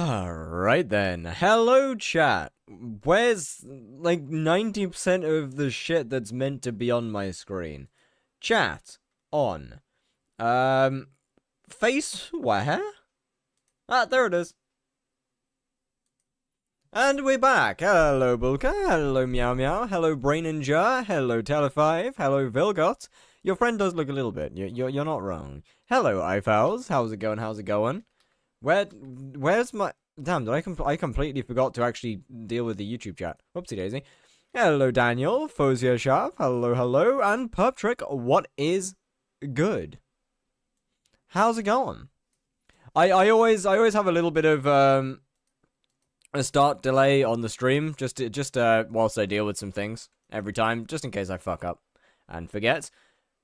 Right then. Hello, chat. Where's, like, 90% of the shit that's meant to be on my screen? Chat. On. Face where? Ah, there it is. And we're back. Hello, Bulka. Hello, Meow Meow. Hello, Brain and Jar. Hello, Tele5. Hello, Vilgot. Your friend does look a little bit. You're not wrong. Hello, iFowls. How's it going? How's it going? Where's my... Damn, did I completely forgot to actually deal with the YouTube chat. Whoopsie daisy. Hello, Daniel. Fozia Sharp. Hello, hello. And Perp Trick, what is good? How's it going? I always have a little bit of a start delay on the stream just whilst I deal with some things every time, just in case I fuck up and forget.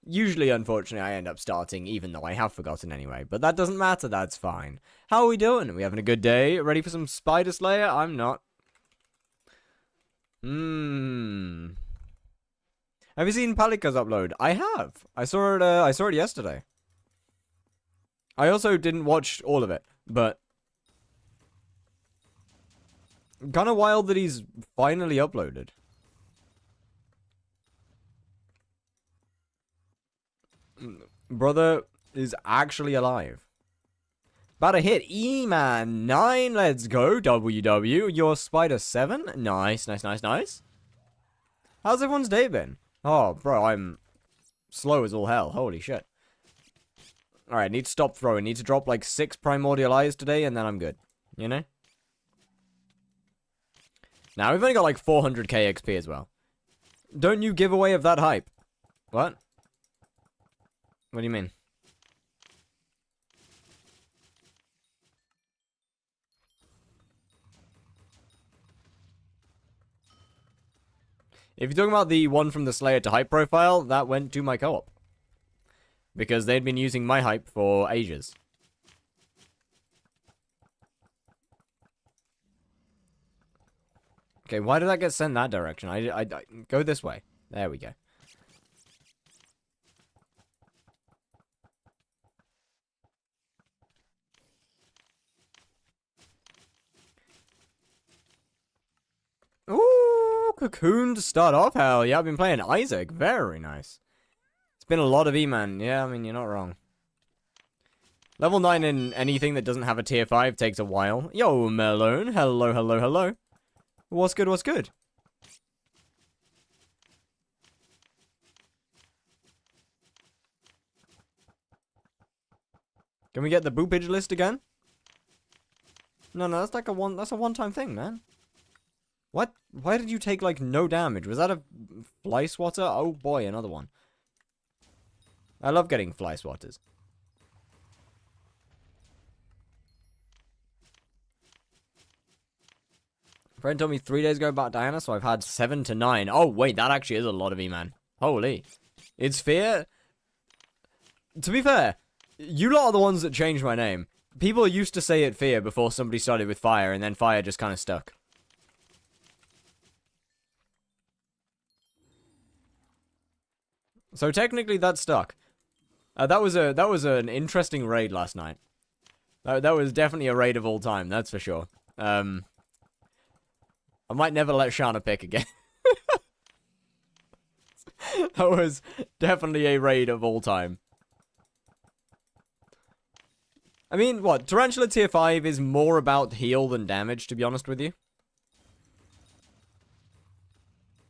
Usually, unfortunately, I end up starting even though I have forgotten anyway, but that doesn't matter, that's fine. How are we doing? Are we having a good day? Ready for some Spider Slayer? I'm not. Have you seen Palika's upload? I have. I saw it yesterday. I also didn't watch all of it, but kind of wild that he's finally uploaded. Brother is actually alive. About to hit E-Man 9. Let's go. WW. Your Spider 7. Nice, nice, nice, nice. How's everyone's day been? Oh, bro, I'm slow as all hell. Holy shit. Alright, need to stop throwing. Need to drop like 6 primordial eyes today, and then I'm good. You know? Now, we've only got like 400k XP as well. Don't you give away of that hype. What? What do you mean? If you're talking about the one from the Slayer to hype profile, that went to my co-op. Because they'd been using my hype for ages. Okay, why did that get sent that direction? I go this way. There we go. Ooh, Cocoon to start off. Hell yeah, I've been playing Isaac. Very nice. It's been a lot of E-Man. Yeah, I mean, you're not wrong. Level 9 in anything that doesn't have a tier 5 takes a while. Yo, Melone. Hello, hello, hello. What's good, what's good? Can we get the boopage list again? No, that's like that's a one-time thing, man. What? Why did you take, like, no damage? Was that a fly swatter? Oh boy, another one. I love getting fly swatters. Friend told me 3 days ago about Diana, so I've had 7 to 9. Oh, wait, that actually is a lot of E-Man. Holy. It's Fear. To be fair, you lot are the ones that changed my name. People used to say it Fear before somebody started with Fire, and then Fire just kind of stuck. So technically, that stuck. That was an interesting raid last night. That was definitely a raid of all time, that's for sure. I might never let Shana pick again. That was definitely a raid of all time. I mean, what? Tarantula tier 5 is more about heal than damage, to be honest with you.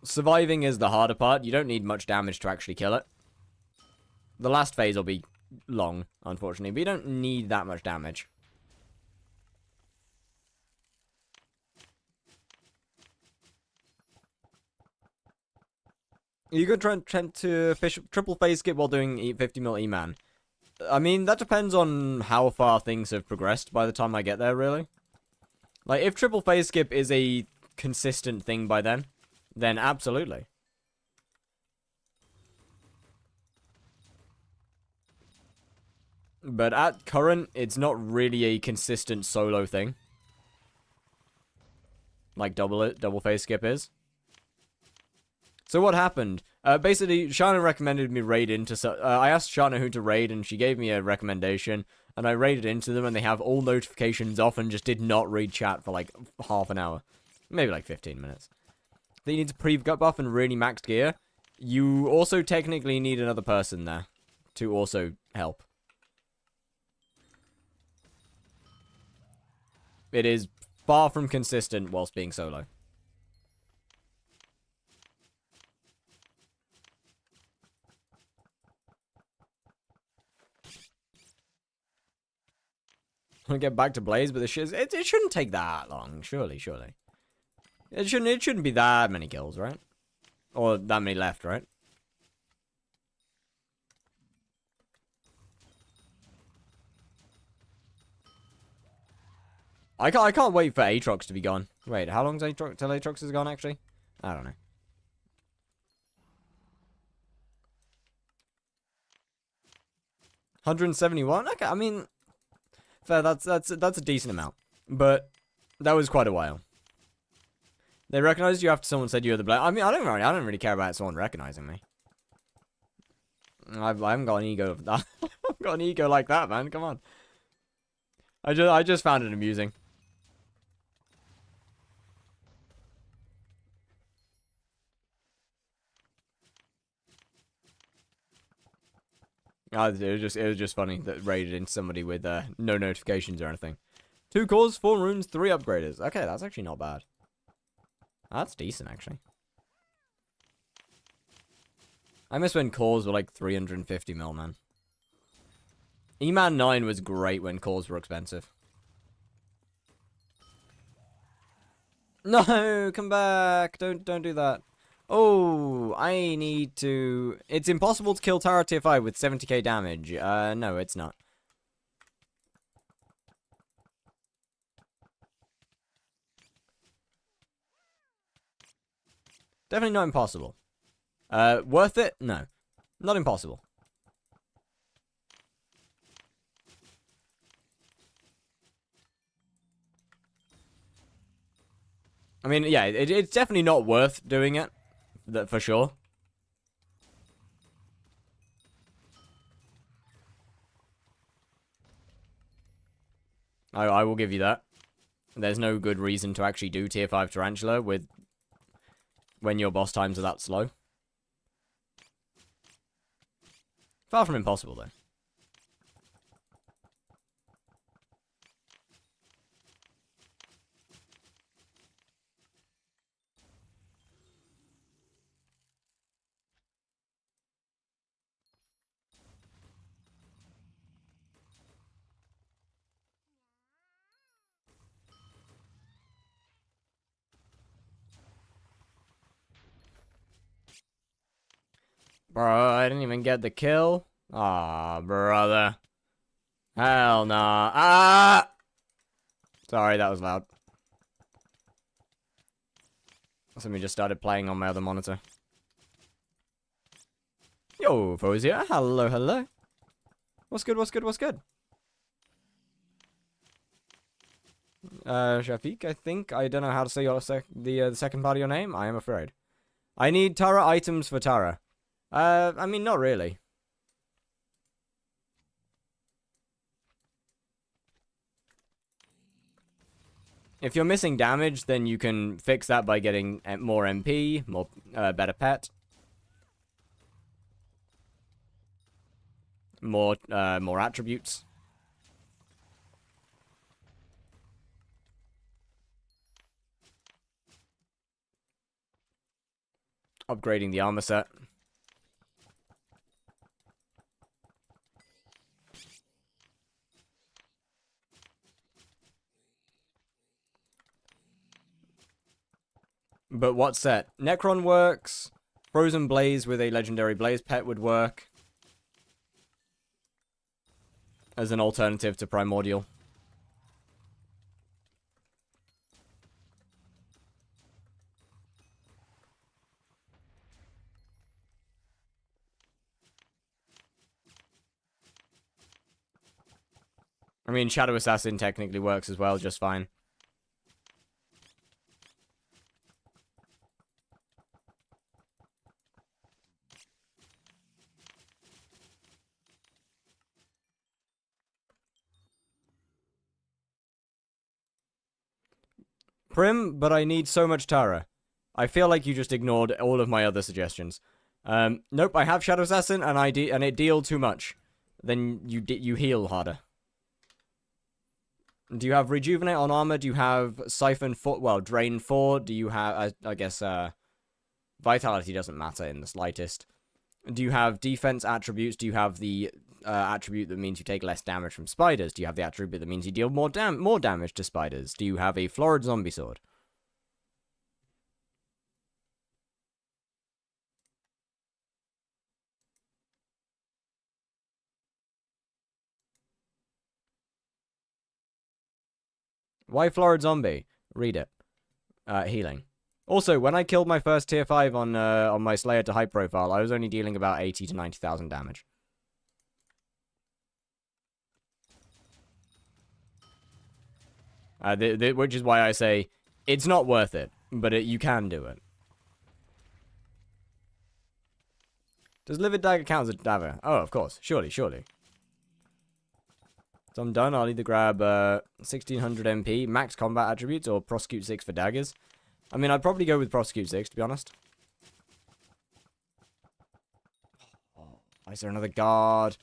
Surviving is the harder part. You don't need much damage to actually kill it. The last phase will be long, unfortunately, but you don't need that much damage. You could attempt to fish triple phase skip while doing 50 mil E-Man. I mean, that depends on how far things have progressed by the time I get there, really. Like, if triple phase skip is a consistent thing by then absolutely. But at current, it's not really a consistent solo thing. Like double phase skip is. So what happened? Basically, Shana recommended me raid into... I asked Shana who to raid, and she gave me a recommendation. and I raided into them, and they have all notifications off and just did not read chat for like half an hour. Maybe like 15 minutes. Then you need to pre-gut buff and really maxed gear. You also technically need another person there to also help. It is far from consistent whilst being solo. I'll get back to Blaze, but the shit it shouldn't take that long, surely. It shouldn't be that many kills, right? Or that many left, right? I can't wait for Aatrox to be gone. Wait, how long's Aatrox till Aatrox is gone, actually? I don't know. $171? Okay, I mean, fair, that's a decent amount. But that was quite a while. They recognized you after someone said you were the black. I mean, I don't really care about someone recognizing me. I haven't got an ego of that. I've got an ego like that, man. Come on. I just found it amusing. It was just funny that raided into somebody with no notifications or anything. 2 cores, 4 runes, 3 upgraders. Okay, that's actually not bad. That's decent, actually. I miss when cores were like 350 mil, man. E-Man 9 was great when cores were expensive. No, come back. Don't do that. Oh, I need to... It's impossible to kill Tara tier 5 with 70k damage. No, it's not. Definitely not impossible. Worth it? No. Not impossible. I mean, yeah, it's definitely not worth doing it. That for sure. I will give you that. There's no good reason to actually do tier 5 Tarantula when your boss times are that slow. Far from impossible, though. Bro, I didn't even get the kill. Aw, brother. Hell nah. Ah! Sorry, that was loud. Somebody just started playing on my other monitor. Yo, Fozia. Hello, hello. What's good, what's good, what's good? Shafiq, I think. I don't know how to say your the second part of your name. I am afraid. I need Tara items for Tara. I mean, not really. If you're missing damage, then you can fix that by getting more MP, more better pet, more attributes. Upgrading the armor set. But what set? Necron works. Frozen Blaze with a legendary Blaze pet would work. As an alternative to Primordial. I mean, Shadow Assassin technically works as well, just fine. Prim, but I need so much Tara. I feel like you just ignored all of my other suggestions. Nope, I have Shadow Assassin, and it deal too much. Then you heal harder. Do you have Rejuvenate on armor? Do you have Siphon 4? Well, Drain 4. Do you have, I guess, Vitality doesn't matter in the slightest. Do you have defense attributes? Do you have the attribute that means you take less damage from spiders? Do you have the attribute that means you deal more damage to spiders? Do you have a Florid Zombie Sword? Why Florid Zombie? Read it. Healing. Also, when I killed my first tier 5 on my Slayer to high profile, I was only dealing about 80 to 90,000 damage. Which is why I say it's not worth it, but you can do it. Does Livid Dagger count as a dagger? Oh, of course. Surely. So I'm done. I'll either grab 1600 MP, max combat attributes, or Prosecute 6 for daggers. I mean, I'd probably go with Prosecute 6, to be honest. Oh, is there another guard?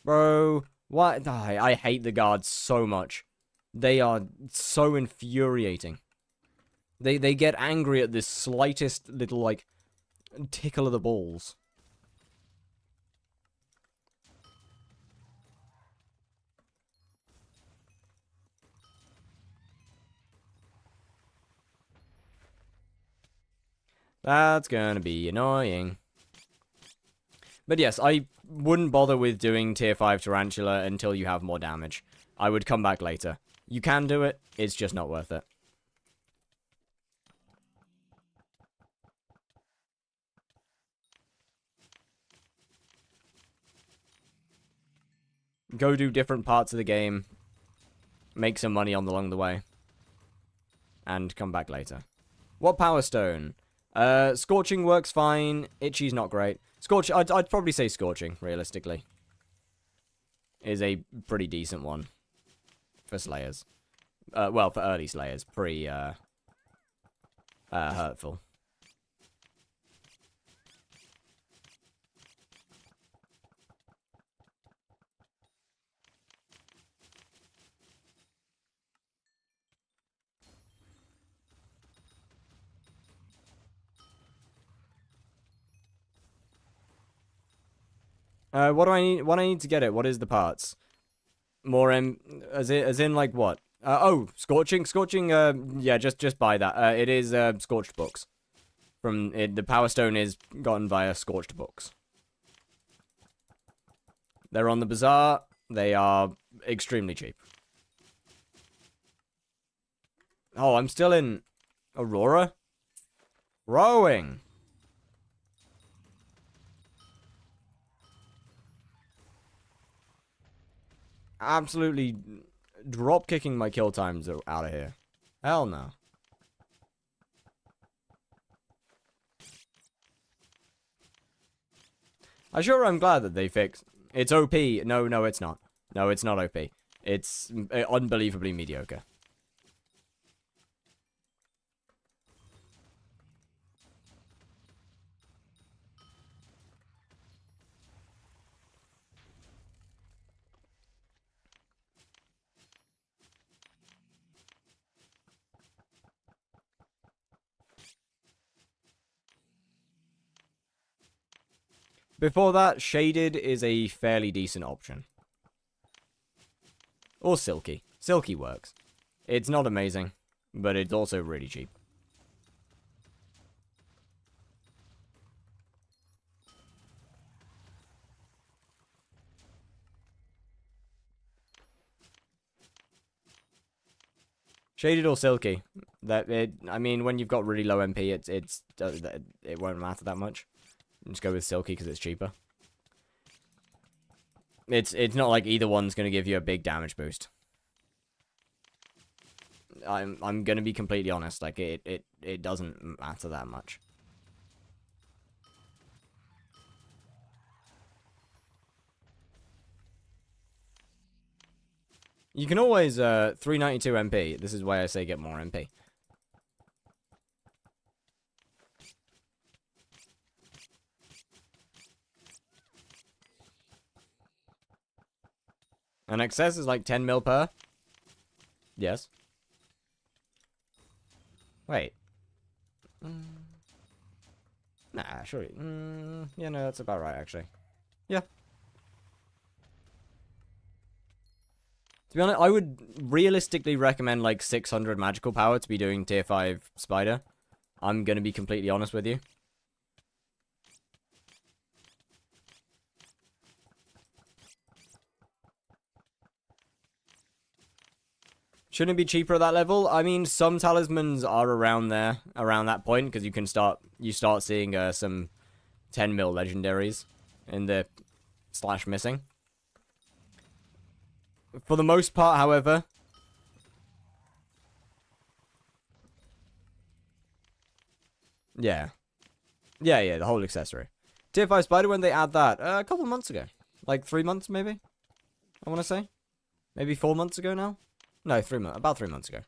Bro, what? I hate the guards so much. They are so infuriating. They get angry at this slightest little, like, tickle of the balls. That's gonna be annoying. But yes, I wouldn't bother with doing tier 5 Tarantula until you have more damage. I would come back later. You can do it, it's just not worth it. Go do different parts of the game. Make some money along the way. And come back later. What Power Stone? Scorching works fine. Itchy's not great. I'd probably say Scorching, realistically. Is a pretty decent one. For Slayers. Well, for early Slayers. Pretty, hurtful. What do I need? What I need to get it? What is the parts? More as in like what? Oh, scorching. Yeah, just buy that. It is scorched books. From it, the Power Stone is gotten via scorched books. They're on the bazaar. They are extremely cheap. Oh, I'm still in Aurora. Rowing. Absolutely drop kicking my kill times out of here. Hell no. I sure am glad that they fixed. It's OP. No, it's not. No, it's not OP. It's unbelievably mediocre. Before that, Shaded is a fairly decent option. Or Silky. Silky works. It's not amazing, but it's also really cheap. Shaded or Silky. I mean, when you've got really low MP, it won't matter that much. Just go with Silky because it's cheaper. It's not like either one's going to give you a big damage boost. I'm going to be completely honest. Like it doesn't matter that much. You can always 392 MP. This is why I say get more MP. And excess is like 10 mil per? Yes. Wait. Nah, sure. Yeah, no, that's about right, actually. Yeah. To be honest, I would realistically recommend like 600 magical power to be doing tier 5 spider. I'm gonna be completely honest with you. Shouldn't it be cheaper at that level? I mean, some talismans are around there, around that point, because you start seeing some 10 mil legendaries in the / missing. For the most part, however, yeah, the whole accessory. Tier 5 spider, when they add that, a couple months ago, like 3 months maybe. I want to say, maybe 4 months ago now. No, 3 months, about 3 months ago.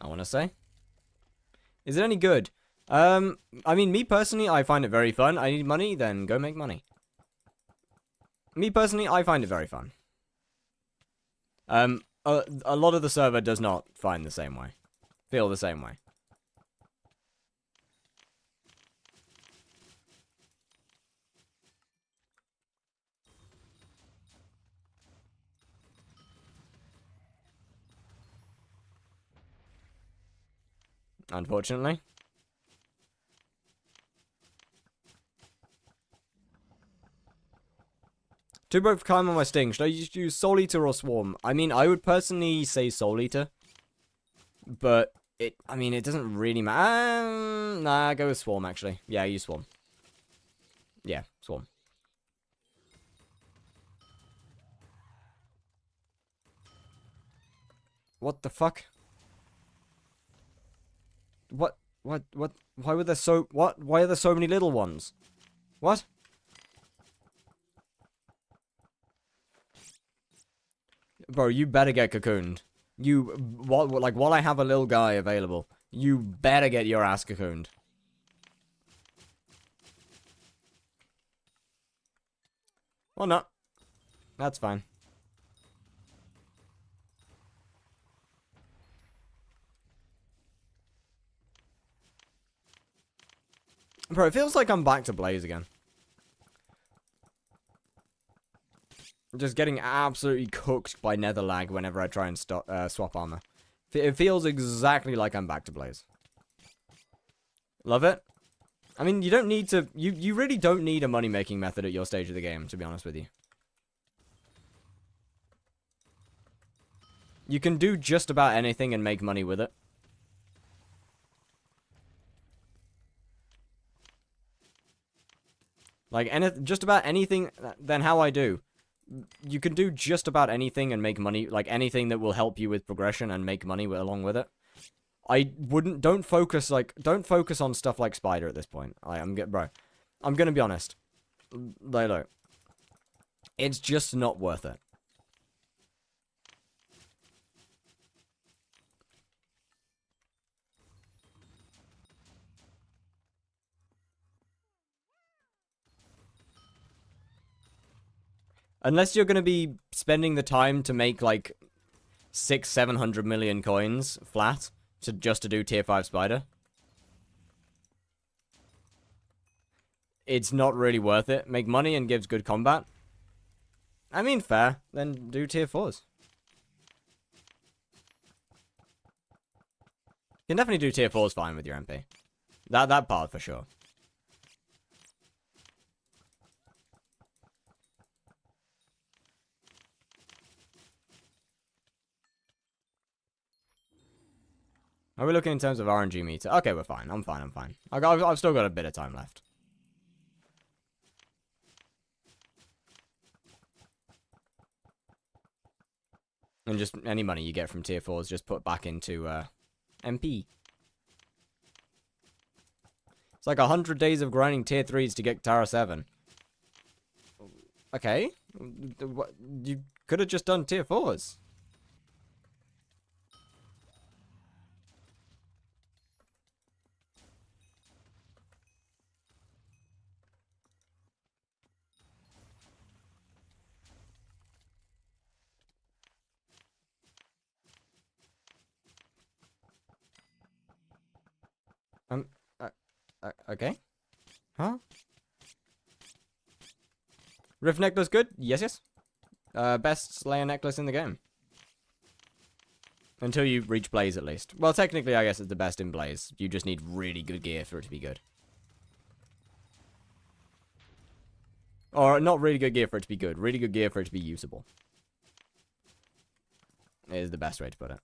I want to say. Is it any good? I mean, me personally, I find it very fun. I need money, then go make money. Me personally, I find it very fun. A lot of the server does not find the same way. Feel the same way. Unfortunately. To both climb on my sting, should I use Soul Eater or Swarm? I mean, I would personally say Soul Eater. But, it doesn't really matter. Nah, go with Swarm, actually. Yeah, use Swarm. Yeah, Swarm. What the fuck? What? Why were there so... What? Why are there so many little ones? What? Bro, you better get cocooned. While I have a little guy available, you better get your ass cocooned. Well, no. That's fine. Bro, it feels like I'm back to Blaze again. Just getting absolutely cooked by nether lag whenever I try and swap armor. It feels exactly like I'm back to Blaze. Love it. I mean, you don't need to... You really don't need a money-making method at your stage of the game, to be honest with you. You can do just about anything and make money with it. Like, just about anything than how I do. You can do just about anything and make money, like anything that will help you with progression and make money along with it. Don't focus on stuff like Spider at this point. I'm gonna be honest. Look, it's just not worth it. Unless you're going to be spending the time to make, like, 600-700 million coins flat just to do tier 5 spider. It's not really worth it. Make money and gives good combat. I mean, fair. Then do tier 4s. You can definitely do tier 4s fine with your MP. That part for sure. Are we looking in terms of RNG meter? Okay, we're fine. I'm fine. I've still got a bit of time left. And just any money you get from tier 4s, just put back into MP. It's like 100 days of grinding tier 3s to get Tara 7. Okay. You could have just done tier 4s. Um, okay. Huh? Rift necklace good? Yes, yes. Best Slayer necklace in the game. Until you reach Blaze, at least. Well, technically, I guess it's the best in Blaze. You just need really good gear for it to be good. Or, not really good gear for it to be good. Really good gear for it to be usable. Is the best way to put it.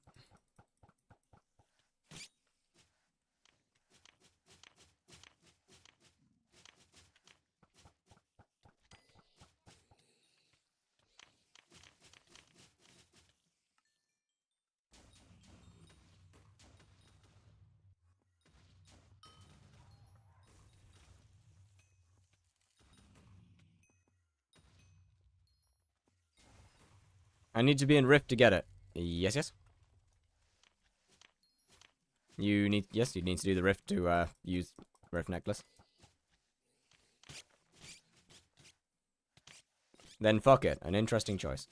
I need to be in Rift to get it. Yes, yes. You need to do the Rift to use Rift necklace. Then fuck it. An interesting choice.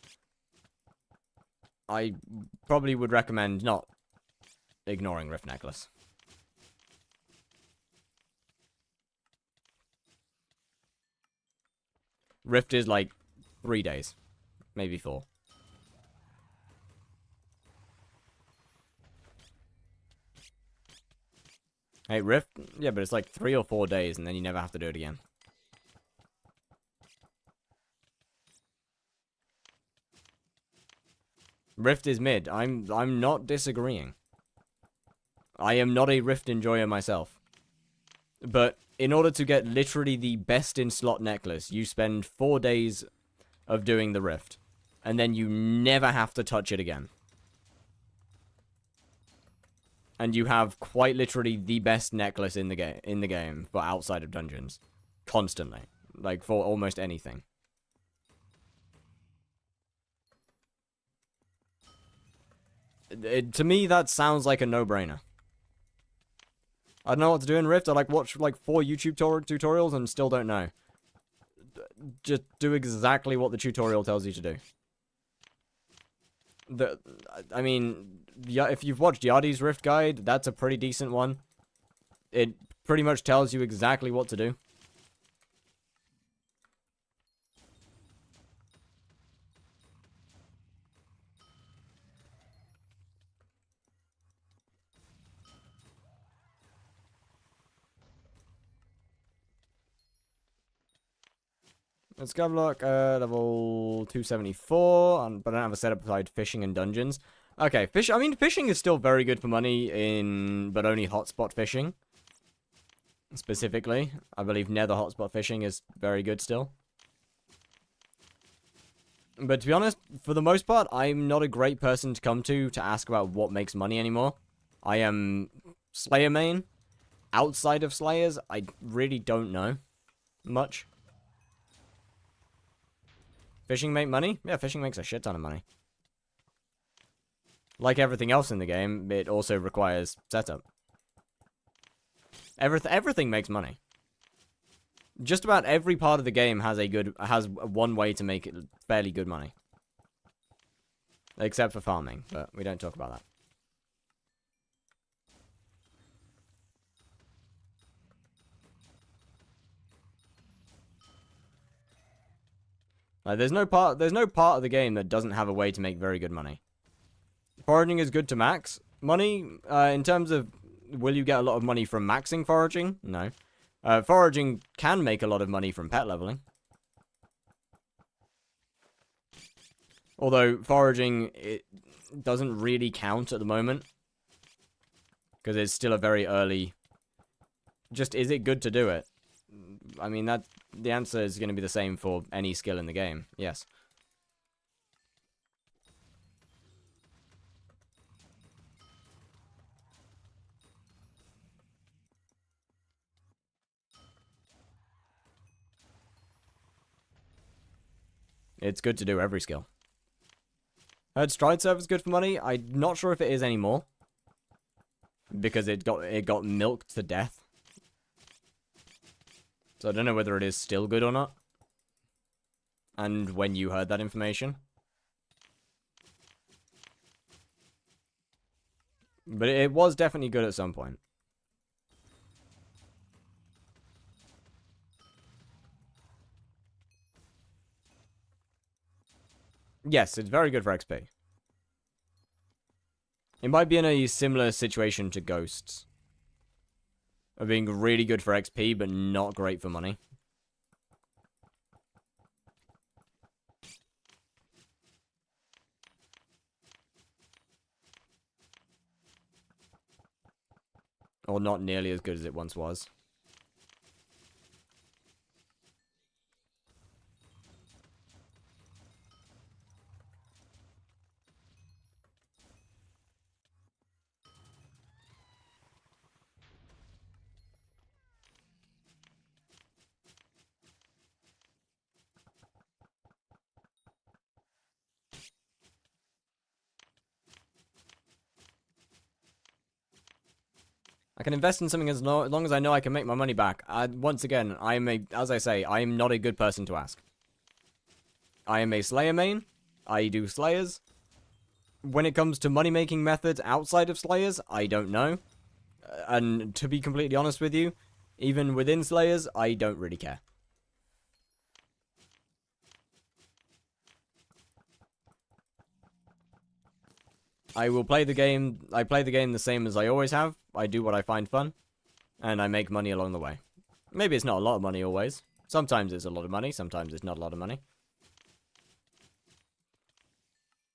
I probably would recommend not ignoring Rift necklace. Rift is like 3 days. Maybe 4. Hey, Rift? Yeah, but it's like 3 or 4 days, and then you never have to do it again. Rift is mid. I'm not disagreeing. I am not a Rift enjoyer myself. But in order to get literally the best in slot necklace, you spend 4 days of doing the Rift. And then you never have to touch it again. And you have quite literally the best necklace in the game for outside of dungeons. Constantly. Like for almost anything. To me, that sounds like a no-brainer. I don't know what to do in Rift. I like watch like 4 YouTube tutorials and still don't know. Just do exactly what the tutorial tells you to do. I mean, yeah, if you've watched Yardi's Rift guide, that's a pretty decent one. It pretty much tells you exactly what to do. Skyblock, level 274, but I don't have a setup beside fishing and dungeons. Okay, I mean, fishing is still very good for money but only hotspot fishing. Specifically, I believe nether hotspot fishing is very good still. But to be honest, for the most part, I'm not a great person to come to ask about what makes money anymore. I am Slayer main. Outside of Slayers, I really don't know much. Fishing make money? Yeah, fishing makes a shit ton of money. Like everything else in the game, it also requires setup. Everything makes money. Just about every part of the game has one way to make it fairly good money. Except for farming, but we don't talk about that. There's no part of the game that doesn't have a way to make very good money. Foraging is good to max. Money, in terms of, will you get a lot of money from maxing foraging? No. Foraging can make a lot of money from pet leveling. Although, foraging, it doesn't really count at the moment. Because it's still a very early... Just, is it good to do it? I mean, the answer is going to be the same for any skill in the game. Yes. It's good to do every skill. Heard Stride Server's good for money. I'm not sure if it is anymore. Because it got milked to death. So I don't know whether it is still good or not. And when you heard that information. But it was definitely good at some point. Yes, it's very good for XP. It might be in a similar situation to Ghosts. Of being really good for XP, but not great for money. Or not nearly as good as it once was. I can invest in something as long as I know I can make my money back. Once again, as I say, I am not a good person to ask. I am a Slayer main. I do Slayers. When it comes to money-making methods outside of Slayers, I don't know. And to be completely honest with you, even within Slayers, I don't really care. I will play the game. I play the game the same as I always have. I do what I find fun, and I make money along the way. Maybe it's not a lot of money always. Sometimes it's a lot of money. Sometimes it's not a lot of money.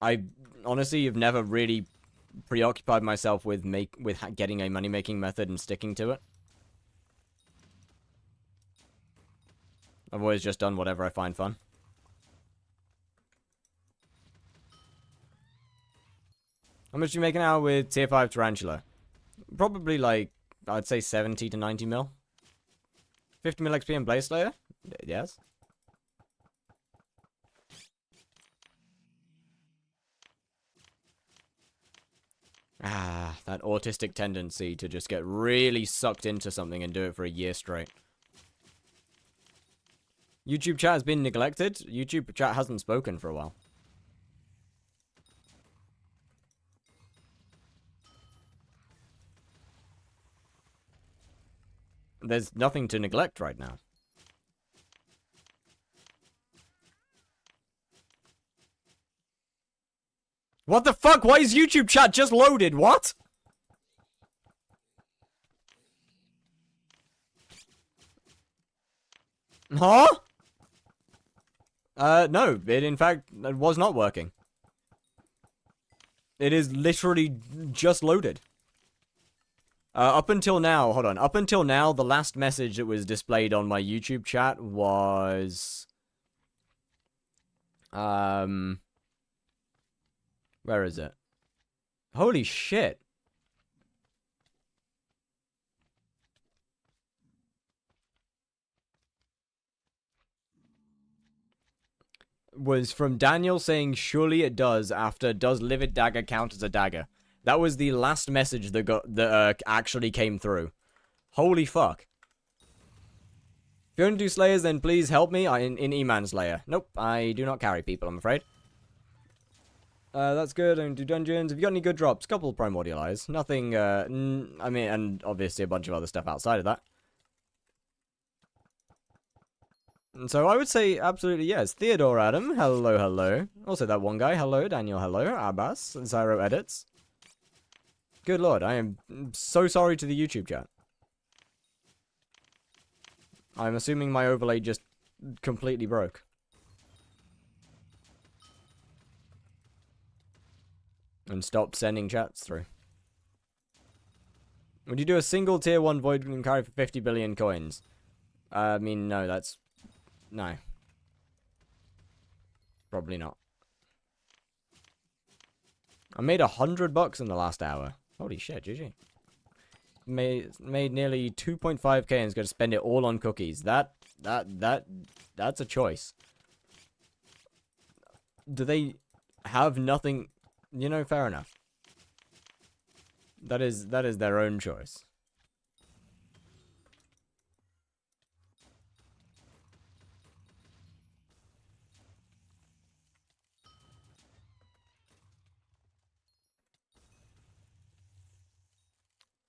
I honestly have never really preoccupied myself with getting a money-making method and sticking to it. I've always just done whatever I find fun. How much do you make an hour with tier 5 Tarantula? Probably like, I'd say 70 to 90 mil. 50 mil XP in Blaze Slayer? Yes. Ah, that autistic tendency to just get really sucked into something and do it for a year straight. YouTube chat has been neglected. YouTube chat hasn't spoken for a while. There's nothing to neglect right now. What the fuck? Why is YouTube chat just loaded? What? Huh? No. It, in fact, was not working. It is literally just loaded. Up until now, hold on. Up until now, the last message that was displayed on my YouTube chat was... Where is it? Holy shit. Was from Daniel saying, surely it does, after does livid dagger count as a dagger? That was the last message that actually came through. Holy fuck. If you're going to do Slayers, then please help me in E-Man Slayer. Nope, I do not carry people, I'm afraid. That's good. I don't do dungeons. Have you got any good drops? Couple Primordial Eyes. Nothing, I mean, and obviously a bunch of other stuff outside of that. And so I would say absolutely yes. Theodore Adam, hello, hello. Also that one guy, hello. Daniel, hello. Abbas, Zyro Edits. Good lord, I am so sorry to the YouTube chat. I'm assuming my overlay just completely broke. And stopped sending chats through. Would you do a single tier 1 void and carry for 50 billion coins? I mean, no, that's... No. Probably not. I made $100 in the last hour. Holy shit, GG. Made nearly 2.5k and is going to spend it all on cookies. That's a choice. do they have nothing? You know, fair enough. That is their own choice.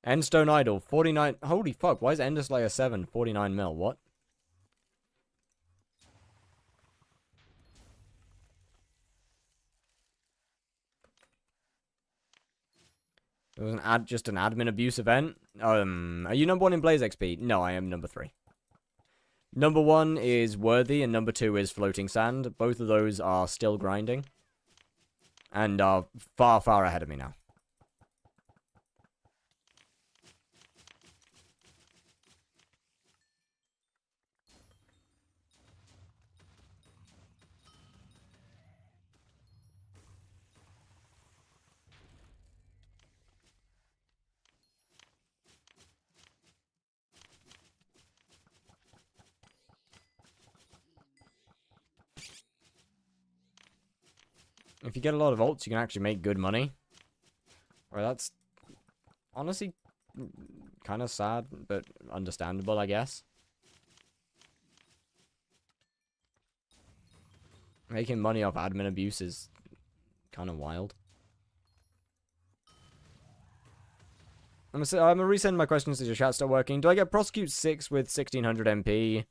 Endstone Idol, 49... Holy fuck, why is Ender Slayer 7 49 mil? What? It was just an admin abuse event. Are you number 1 in Blaze XP? No, I am number 3. Number 1 is Worthy, and number 2 is Floating Sand. Both of those are still grinding. And are far, far ahead of me now. If you get a lot of ults, you can actually make good money. Well, that's honestly kind of sad, but understandable, I guess. Making money off admin abuse is kind of wild. I'm gonna resend my questions to your chat start working. Do I get Prosecute 6 with 1600 MP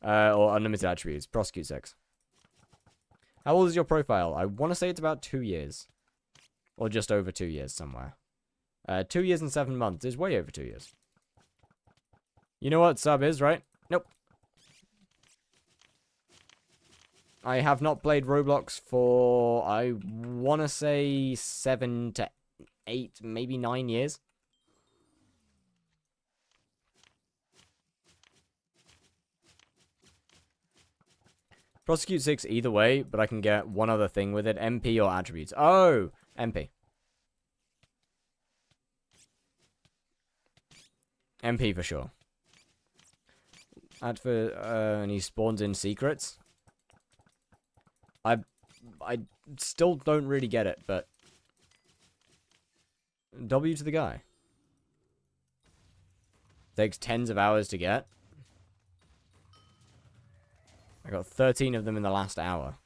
or unlimited attributes? Prosecute 6. How old is your profile? I want to say it's about 2 years. Or just over 2 years somewhere. 2 years and 7 months is way over 2 years. You know what sub is, right? Nope. I have not played Roblox for, I want to say 7 to 8, maybe 9 years. Prosecute 6 either way, but I can get one other thing with it. MP or attributes. Oh! MP. MP for sure. And he spawns in secrets. I still don't really get it, but... W to the guy. Takes tens of hours to get. I got 13 of them in the last hour.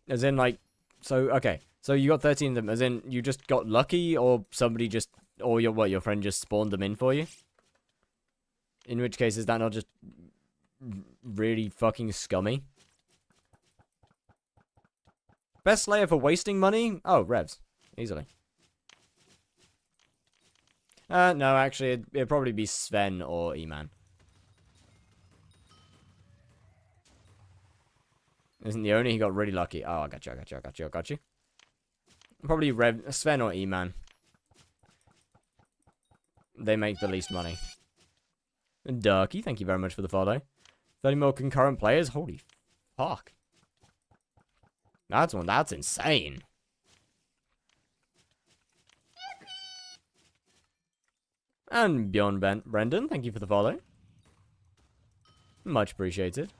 As in, like... So, okay. So you got 13 of them. As in, you just got lucky, or somebody just... Or your friend just spawned them in for you? In which case, is that not just... really fucking scummy? Best Slayer for wasting money? Oh, Revs. Easily. No, actually, it'd probably be Sven or E-Man. Isn't the only? He got really lucky. Oh, I got you. Probably Sven or E-Man. They make the least money. Durkey, thank you very much for the follow. 30 more concurrent players? Holy fuck. That's insane. And Bjorn Brendan, thank you for the follow. Much appreciated.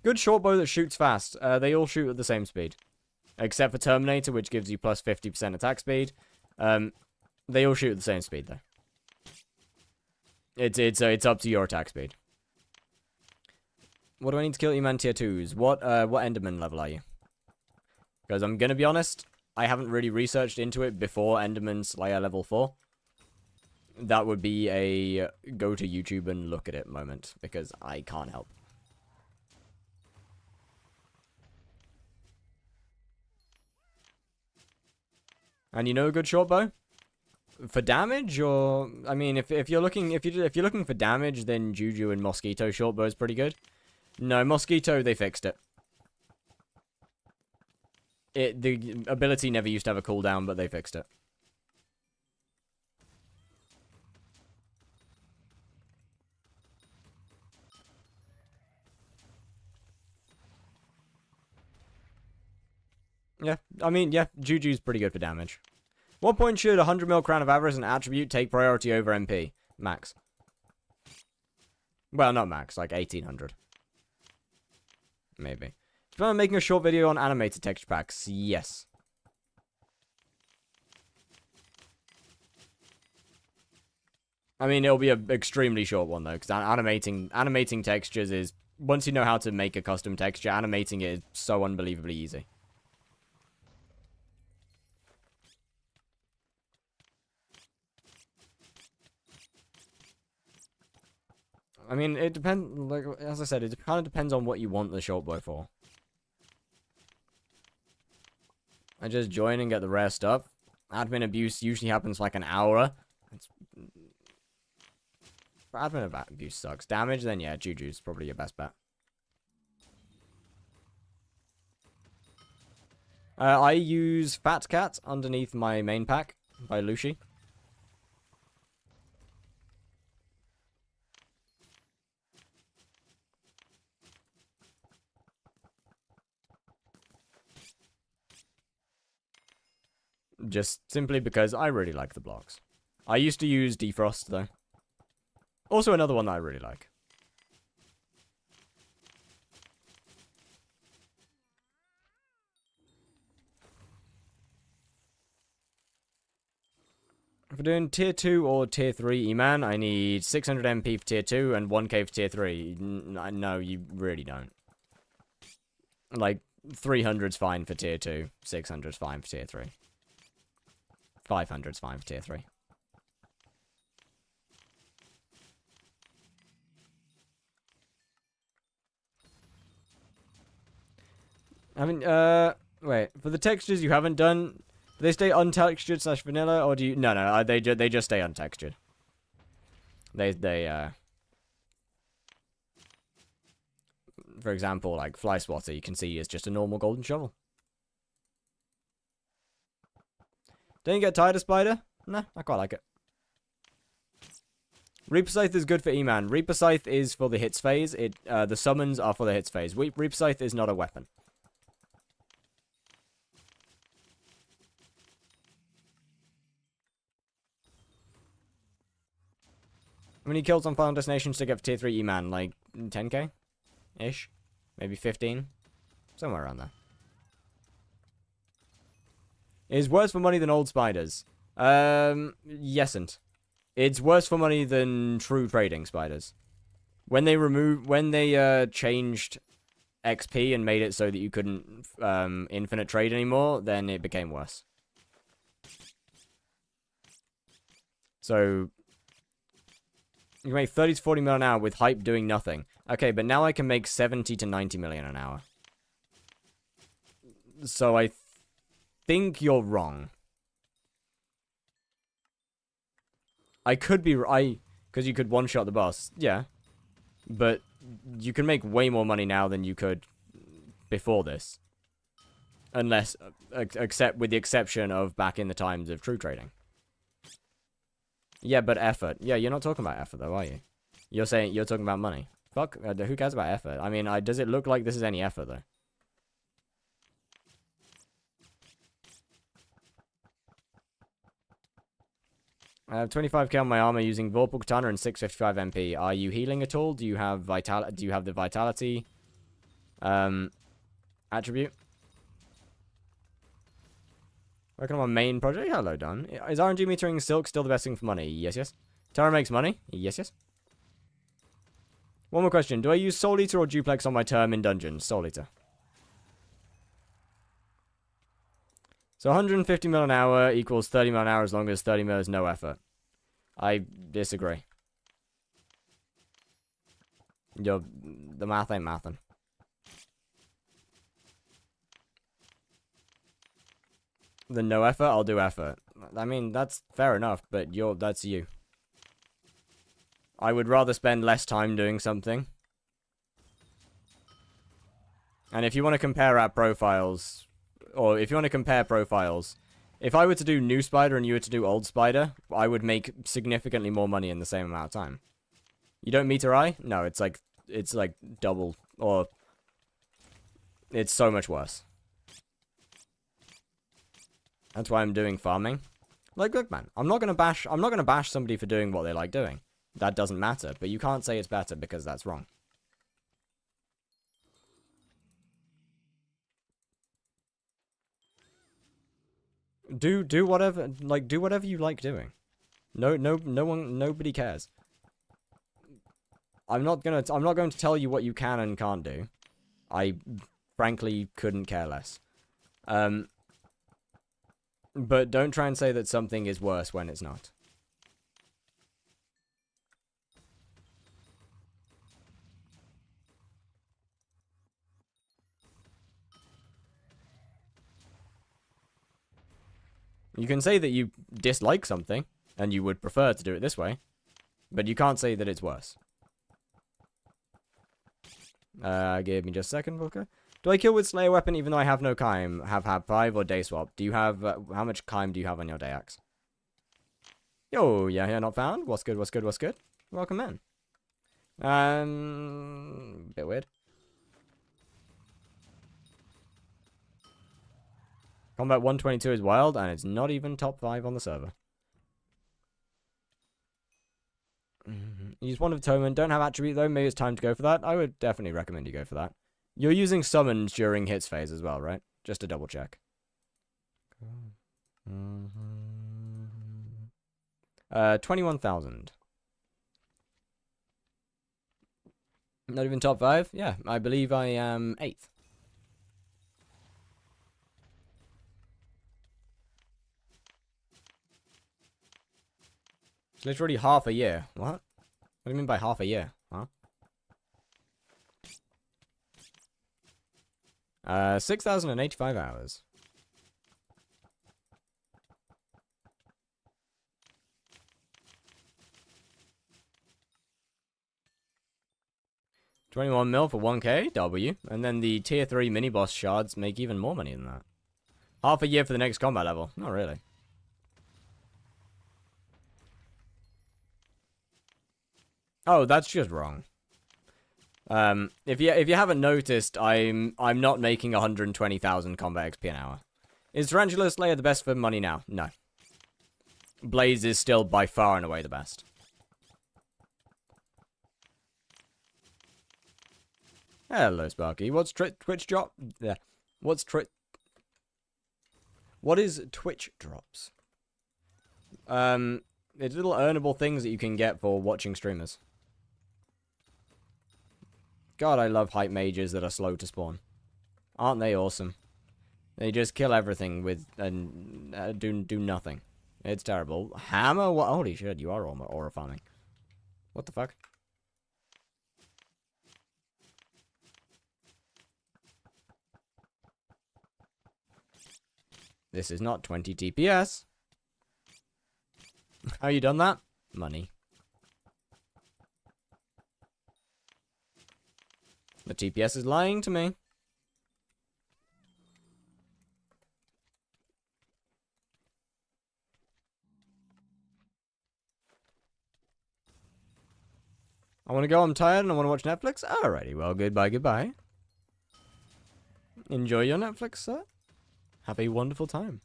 Good short bow that shoots fast. They all shoot at the same speed. Except for Terminator, which gives you plus 50% attack speed. They all shoot at the same speed, though. It's up to your attack speed. What do I need to kill E-Man tier 2s? What Enderman level are you? Because I'm gonna be honest, I haven't really researched into it before Enderman Slayer level 4. That would be a go to YouTube and look at it moment, because I can't help. And you know a good short bow? For damage, or I mean, if you're looking for damage, then Juju and Mosquito short bow is pretty good. No, Mosquito, they fixed it. The ability never used to have a cooldown, but they fixed it. Yeah, I mean, yeah, Juju's pretty good for damage. What point should 100 mil Crown of Avarice and Attribute take priority over MP? Max. Well, not max, like 1800. Maybe. Do you want making a short video on animated texture packs? Yes. I mean, it'll be an extremely short one, though, because animating textures is... Once you know how to make a custom texture, animating it is so unbelievably easy. I mean, it depends, like, as I said, it kind of depends on what you want the short bow for. I just join and get the rare stuff. Admin abuse usually happens like an hour. Admin abuse sucks. Damage, then yeah, Juju's probably your best bet. I use Fat Cat underneath my main pack by Lucy. Just simply because I really like the blocks. I used to use Defrost, though. Also another one that I really like. If we're doing tier 2 or tier 3 E-Man, I need 600 MP for tier 2 and 1k for tier 3. No, you really don't. Like, 300's fine for tier 2, 600's fine for tier 3. 500's fine for tier 3. I mean, wait, for the textures you haven't done, do they stay untextured / vanilla, or do you... No, they just stay untextured. For example, like, Fly Swatter, you can see is just a normal golden shovel. Don't you get tired of Spider? Nah, I quite like it. Reaper Scythe is good for E-Man. Reaper Scythe is for the hits phase. The summons are for the hits phase. Reaper Scythe is not a weapon. How many kills on Final Destination to get for tier 3 E-Man? Like, 10k-ish? Maybe 15? Somewhere around there. It is worse for money than old spiders. Yesn't. It's worse for money than true trading spiders. When they changed XP and made it so that you couldn't infinite trade anymore, then it became worse. So you can make 30 to 40 million an hour with hype doing nothing. Okay, but now I can make 70 to 90 million an hour. So I think you're wrong. I could be right, because you could one-shot the boss, yeah. But you can make way more money now than you could before this. Unless, except with the exception of back in the times of true trading. Yeah, but effort. Yeah, you're not talking about effort though, are you? You're talking about money. Fuck, who cares about effort? I mean, does it look like this is any effort though? I have 25k on my armor using Vorpal Katana and 655 MP. Are you healing at all? Do you have the vitality attribute? Working on my main project? Hello, Don. Is RNG metering silk still the best thing for money? Yes, yes. Terra makes money? Yes, yes. One more question. Do I use Soul Eater or Duplex on my term in dungeons? Soul Eater. So 150 mil an hour equals 30 mil an hour as long as 30 mil is no effort. I disagree. The math ain't mathin'. The no effort, I'll do effort. I mean, that's fair enough, but that's you. I would rather spend less time doing something. And if you want to compare our profiles, or if you want to compare profiles, if I were to do new Spider and you were to do old Spider, I would make significantly more money in the same amount of time. You don't meter eye? No, it's like double, or it's so much worse. That's why I'm doing farming. Like, look, man, I'm not gonna bash somebody for doing what they like doing. That doesn't matter, but you can't say it's better because that's wrong. Do whatever, like, do whatever you like doing. Nobody cares. I'm not going to tell you what you can and can't do. I frankly couldn't care less. But don't try and say that something is worse when it's not. You can say that you dislike something, and you would prefer to do it this way, but you can't say that it's worse. Give me just a second, Booker. Do I kill with Slayer weapon even though I have no Kime? Have 5 or day swap? Do you have, how much Kime do you have on your day axe? Yo, yeah, not found. What's good? Welcome in. Bit weird. Combat 122 is wild, and it's not even top 5 on the server. Use one of Toman. Don't have attribute, though. Maybe it's time to go for that. I would definitely recommend you go for that. You're using summons during hits phase as well, right? Just to double check. 21,000. Not even top 5? Yeah, I believe I am 8th. It's literally half a year. What? What do you mean by half a year? Huh? 6,085 hours. $21 for 1k, W. And then the tier 3 mini-boss shards make even more money than that. Half a year for the next combat level. Not really. Oh, that's just wrong. If you haven't noticed, I'm not making 120,000 combat XP an hour. Is Tarantula Slayer the best for money now? No. Blaze is still by far and away the best. Hello, Sparky. What's Twitch drop? Yeah. What is Twitch drops? It's little earnable things that you can get for watching streamers. God, I love hype mages that are slow to spawn. Aren't they awesome? They just kill everything with and do nothing. It's terrible. Hammer? What? Holy shit! You are aura farming. What the fuck? This is not 20 TPS. How you done that? Money. The TPS is lying to me. I want to go, I'm tired, and I want to watch Netflix? Alrighty, well, goodbye. Enjoy your Netflix, sir. Have a wonderful time.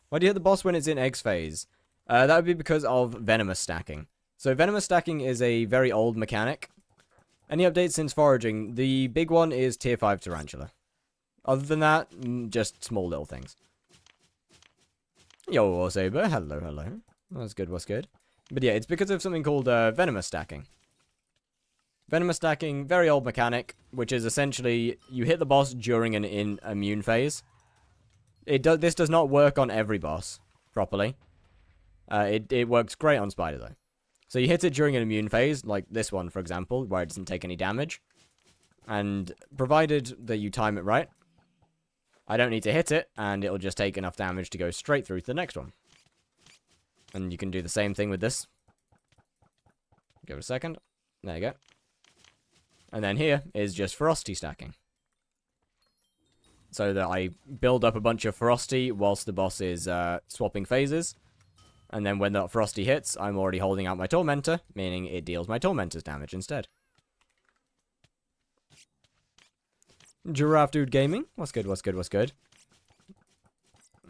Why do you hit the boss when it's in eggs phase? That would be because of venomous stacking. So venomous stacking is a very old mechanic. Any updates since foraging? The big one is tier 5 Tarantula. Other than that, just small little things. Yo, Saber. Hello. What's good? But yeah, it's because of something called venomous stacking. Venomous stacking, very old mechanic, which is essentially you hit the boss during an immune phase. This does not work on every boss properly. It works great on Spider though. So you hit it during an immune phase, like this one, for example, where it doesn't take any damage. And provided that you time it right, I don't need to hit it, and it'll just take enough damage to go straight through to the next one. And you can do the same thing with this. Give it a second. There you go. And then here is just Frosty stacking. So that I build up a bunch of Frosty whilst the boss is swapping phases. And then when that Frosty hits, I'm already holding out my Tormentor, meaning it deals my Tormentor's damage instead. Giraffe Dude Gaming. What's good? A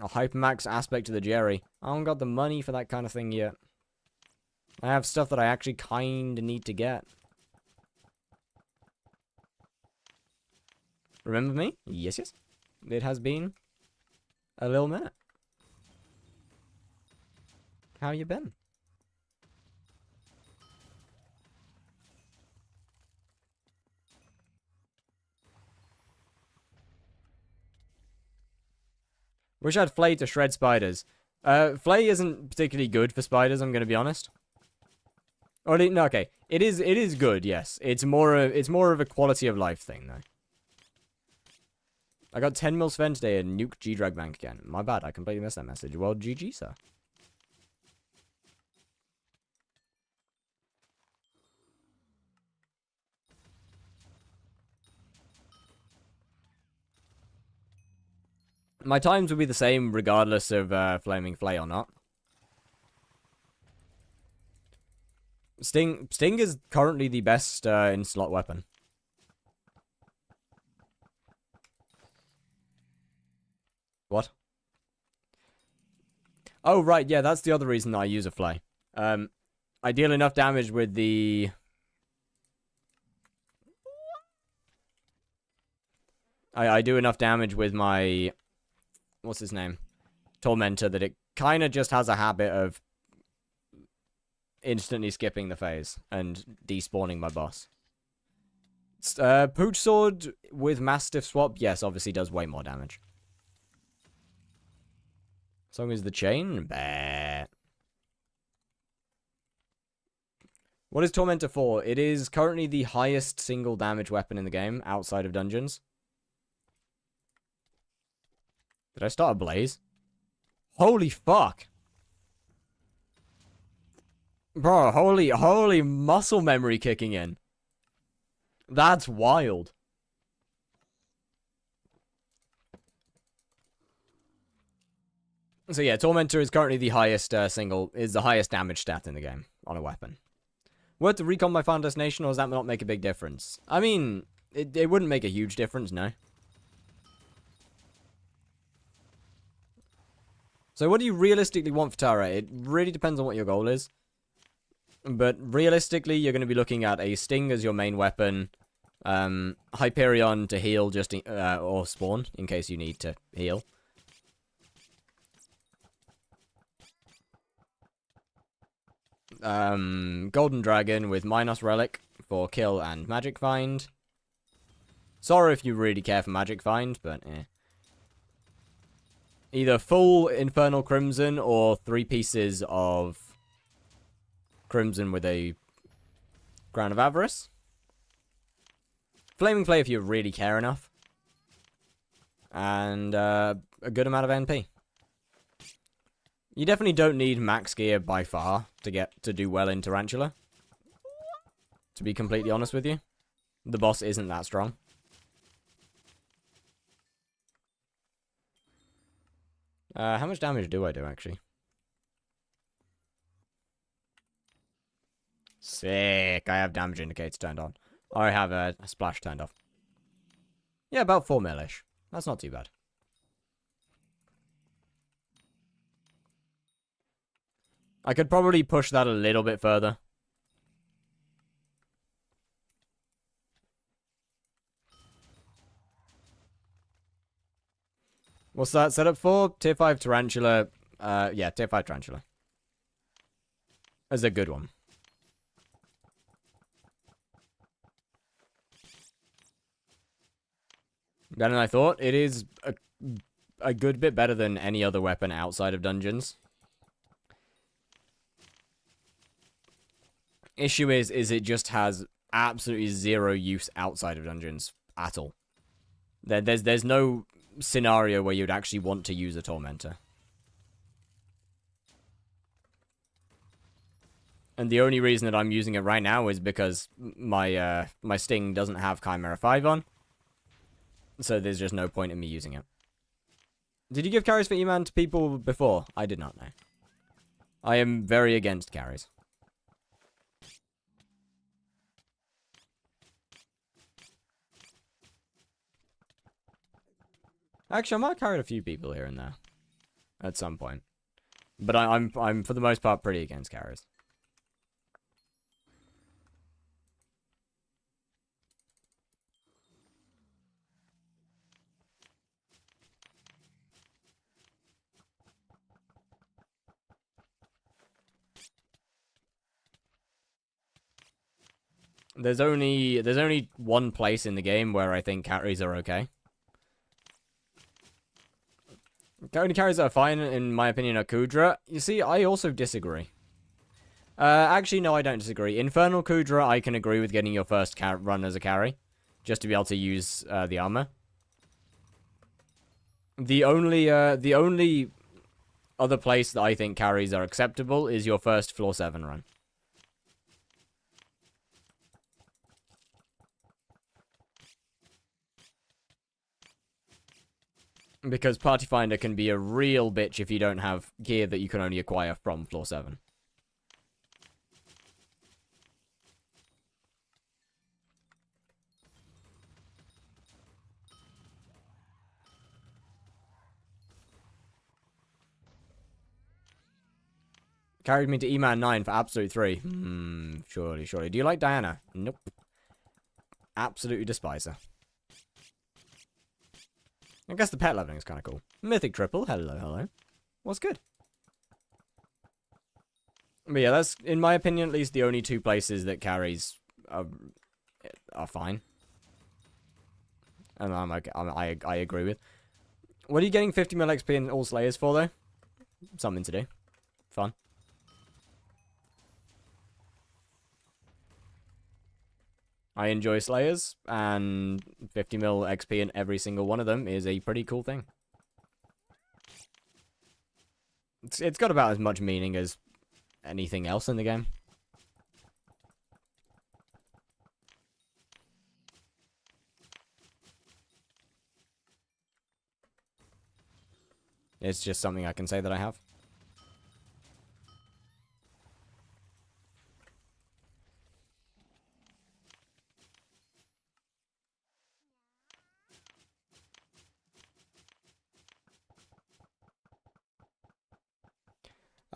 Hypermax aspect to the Jerry. I haven't got the money for that kind of thing yet. I have stuff that I actually kinda need to get. Remember me? Yes. It has been a little minute. How you been? Wish I had Flay to shred spiders. Flay isn't particularly good for spiders, I'm gonna be honest. Or no, okay. It is good, yes. It's more of a quality of life thing though. I got 10 mil Sven today and nuke G-Drag Bank again. My bad, I completely missed that message. Well, GG, sir. My times will be the same regardless of Flaming Flay or not. Sting is currently the best in-slot weapon. What? Oh, right, yeah, that's the other reason that I use a Flay. I deal enough damage with the... I do enough damage with my... What's his name? Tormentor, that it kind of just has a habit of instantly skipping the phase and despawning my boss. Pooch Sword with Mastiff swap, yes, obviously does way more damage. As long as the chain, bah. What is Tormentor for? It is currently the highest single damage weapon in the game outside of dungeons. Did I start a blaze? Holy fuck. Bro, holy muscle memory kicking in. That's wild. So yeah, Tormentor is currently the highest the highest damage stat in the game on a weapon. Were to recon my final destination, or does that not make a big difference? I mean, it wouldn't make a huge difference, no. So what do you realistically want for Tara? It really depends on what your goal is. But realistically, you're going to be looking at a Sting as your main weapon. Hyperion to heal just or spawn in case you need to heal. Golden Dragon with Minos Relic for kill and Magic Find. Sorry if you really care for Magic Find, but eh. Either full Infernal Crimson or 3 pieces of Crimson with a Crown of Avarice. Flaming Flay if you really care enough. And a good amount of NP. You definitely don't need max gear by far to do well in Tarantula. To be completely honest with you. The boss isn't that strong. How much damage do I do, actually? Sick. I have damage indicators turned on. I have a splash turned off. Yeah, about 4 mil-ish. That's not too bad. I could probably push that a little bit further. What's that set up for? Tier 5 Tarantula. Yeah, Tier 5 Tarantula. That's a good one. Better than I thought. It is a good bit better than any other weapon outside of dungeons. Issue is it just has absolutely zero use outside of dungeons at all. There's no scenario where you'd actually want to use a Tormentor. And the only reason that I'm using it right now is because my my Sting doesn't have Chimera 5 on. So there's just no point in me using it. Did you give carries for E-Man to people before? I did not know. I am very against carries. Actually, I might have carried a few people here and there. At some point. But I'm for the most part pretty against carries. There's only one place in the game where I think carries are okay. The only carries that are fine, in my opinion, are Kudra. You see, I also disagree. Actually, no, I don't disagree. Infernal Kudra, I can agree with getting your first run as a carry, just to be able to use the armor. The only other place that I think carries are acceptable is your first floor 7 run. Because Party Finder can be a real bitch if you don't have gear that you can only acquire from floor 7. Carried me to E-Man 9 for Absolute 3. Surely. Do you like Diana? Nope. Absolutely despise her. I guess the pet leveling is kind of cool. Mythic Triple, hello. What's good? But yeah, that's, in my opinion, at least the only two places that carries are fine. And I agree with. What are you getting 50 mil XP in all Slayers for, though? Something to do. Fun. I enjoy Slayers, and 50 mil XP in every single one of them is a pretty cool thing. It's got about as much meaning as anything else in the game. It's just something I can say that I have.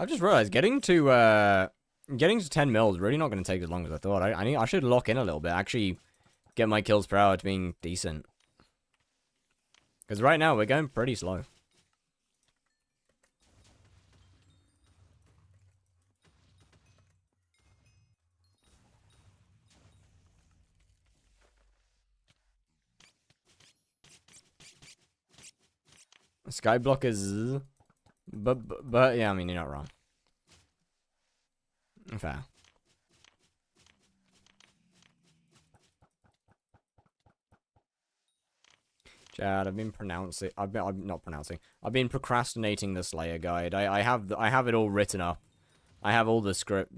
I've just realized getting to 10 mil is really not going to take as long as I thought. I should lock in a little bit. Actually, get my kills per hour to being decent. Because right now we're going pretty slow. Skyblock is... But yeah, I mean, you're not wrong. Fair. Chad, I've been procrastinating the Slayer guide. I have it all written up. I have all the script.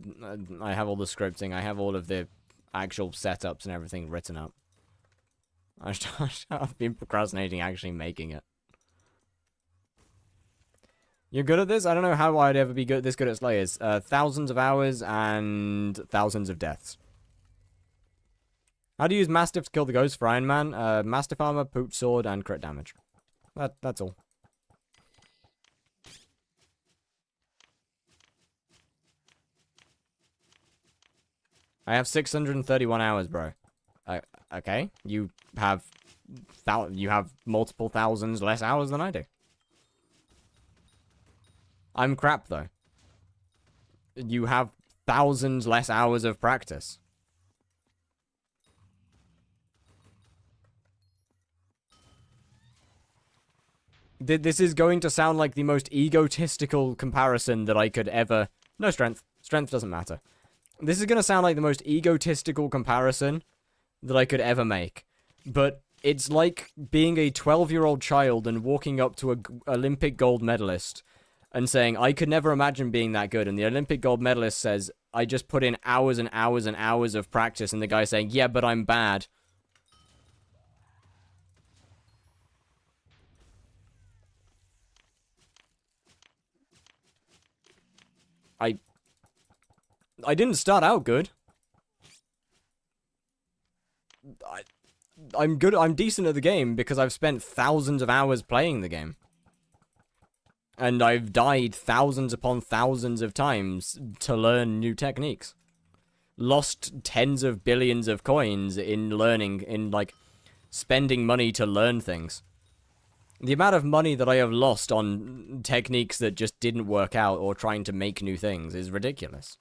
I have all the scripting. I have all of the actual setups and everything written up. I've been procrastinating actually making it. You're good at this? I don't know how I'd ever be this good at Slayers. Thousands of hours and thousands of deaths. How do you use Mastiff to kill the ghost for Iron Man? Mastiff armor, poot sword, and crit damage. That's all. I have 631 hours, bro. Okay, you have multiple thousands less hours than I do. I'm crap, though. You have thousands less hours of practice. This is going to sound like the most egotistical comparison that I could ever... No strength. Strength doesn't matter. This is going to sound like the most egotistical comparison that I could ever make. But it's like being a 12-year-old child and walking up to an Olympic gold medalist and saying, I could never imagine being that good. And the Olympic gold medalist says, I just put in hours and hours and hours of practice. And the guy saying, yeah, but I'm bad. I didn't start out good. I'm good. I'm decent at the game because I've spent thousands of hours playing the game. And I've died thousands upon thousands of times to learn new techniques. Lost tens of billions of coins in learning, like, spending money to learn things. The amount of money that I have lost on techniques that just didn't work out or trying to make new things is ridiculous.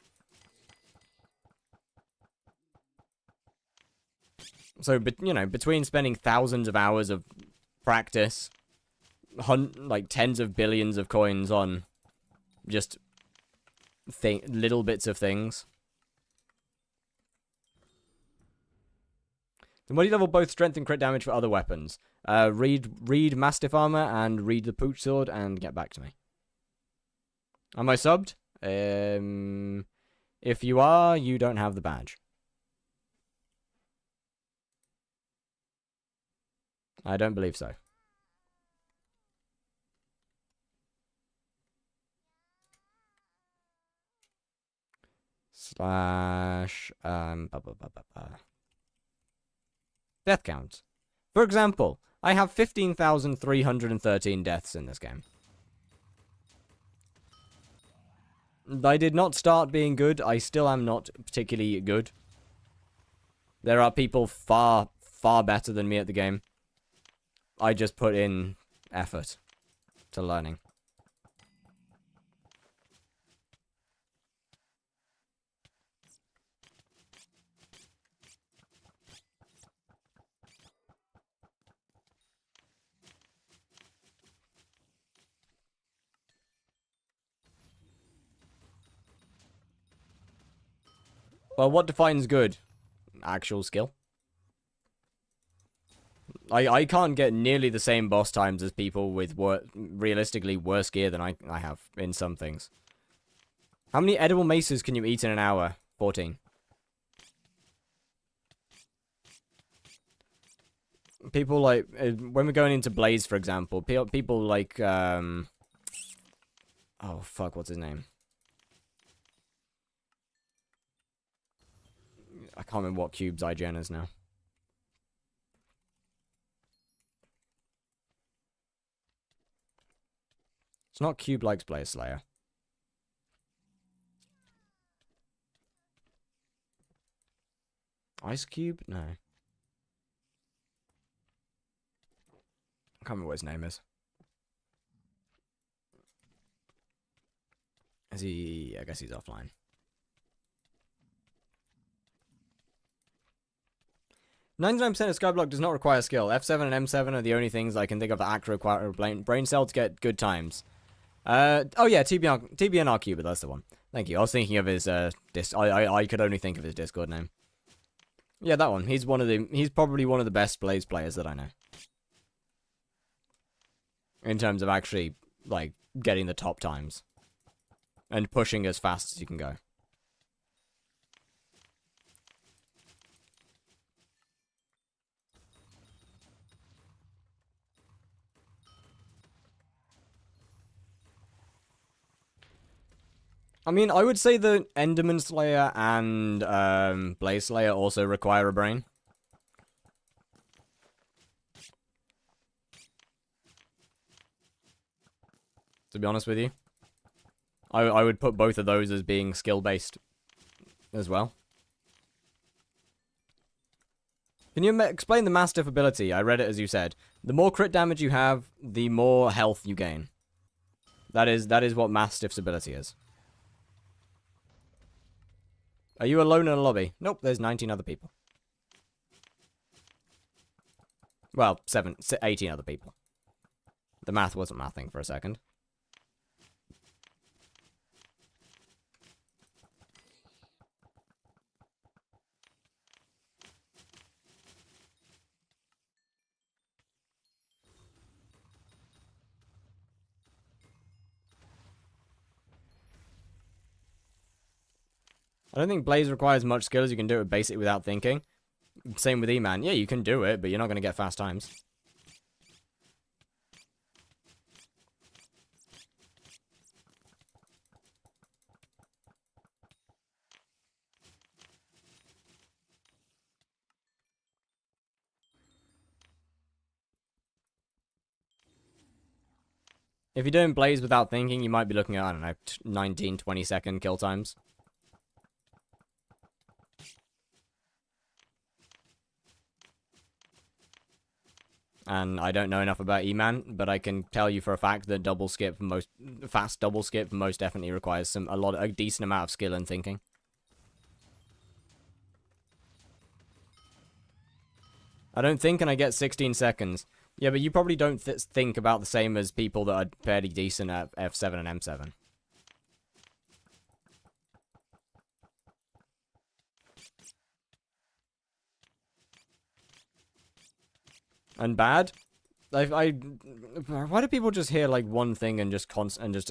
So, you know, between spending thousands of hours of practice, like tens of billions of coins on just little bits of things. Then what do you level both strength and crit damage for other weapons? Read Mastiff Armor and read the Pooch Sword and get back to me. Am I subbed? If you are, you don't have the badge. I don't believe so. Slash, death count. For example, I have 15,313 deaths in this game. I did not start being good. I still am not particularly good. There are people far, far better than me at the game. I just put in effort to learning. Well, what defines good? Actual skill. I can't get nearly the same boss times as people with realistically worse gear than I have in some things. How many edible maces can you eat in an hour? 14. People like, when we're going into Blaze, for example, people like, oh fuck, what's his name? I can't remember what Cube's IGN is now. It's not Cube likes Blaze Slayer. Ice Cube? No. I can't remember what his name is. Is he... I guess he's offline. 99% of skyblock does not require skill. F7 and M7 are the only things I can think of that actually require a brain cell to get good times. Oh yeah, TBNR Cuba, that's the one. Thank you. I was thinking of his I could only think of his Discord name. Yeah, that one. He's probably one of the best Blaze players that I know. In terms of actually, like, getting the top times. And pushing as fast as you can go. I mean, I would say that Enderman Slayer and Blaze Slayer also require a brain. To be honest with you. I would put both of those as being skill-based as well. Can you explain the Mastiff ability? I read it as you said. The more crit damage you have, the more health you gain. That is what Mastiff's ability is. Are you alone in a lobby? Nope, there's 19 other people. Well, 18 other people. The math wasn't mathing for a second. I don't think Blaze requires much skill, as you can do it basically without thinking. Same with E-Man. Yeah, you can do it, but you're not going to get fast times. If you're doing Blaze without thinking, you might be looking at, I don't know, 19, 20-second kill times. And I don't know enough about E-Man, but I can tell you for a fact that fast double skip most definitely requires a decent amount of skill and thinking. I don't think, and I get 16 seconds. Yeah, but you probably don't think about the same as people that are fairly decent at F7 and M7. And bad? Why do people just hear, like, one thing and just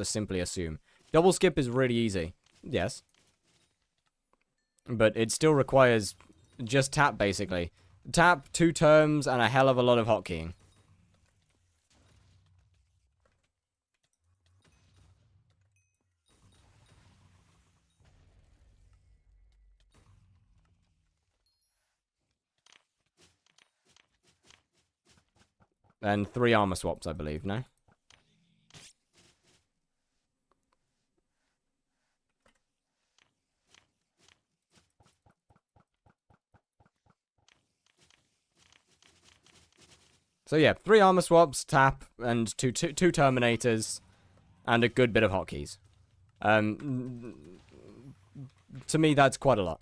simply assume? Double skip is really easy. Yes. But it still requires just tap, basically. Tap, 2 terms, and a hell of a lot of hotkeying. And 3 armor swaps, I believe, no? So yeah, 3 armor swaps, tap, and two terminators, and a good bit of hotkeys. To me, that's quite a lot.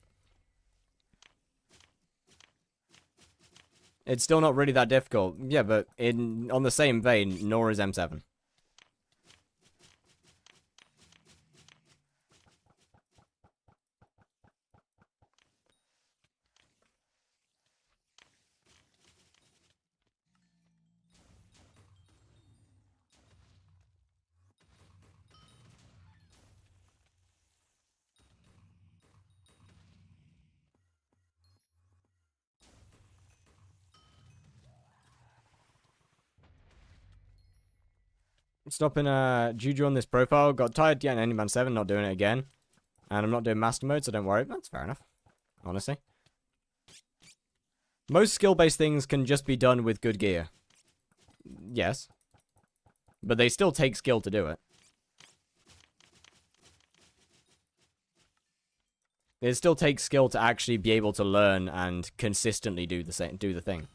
It's still not really that difficult. Yeah, but on the same vein, nor is M7. Stopping Juju on this profile. Got tired getting Anyman 7, not doing it again. And I'm not doing master mode, so don't worry. That's fair enough. Honestly. Most skill-based things can just be done with good gear. Yes. But they still take skill to do it. It still takes skill to actually be able to learn and consistently do the thing.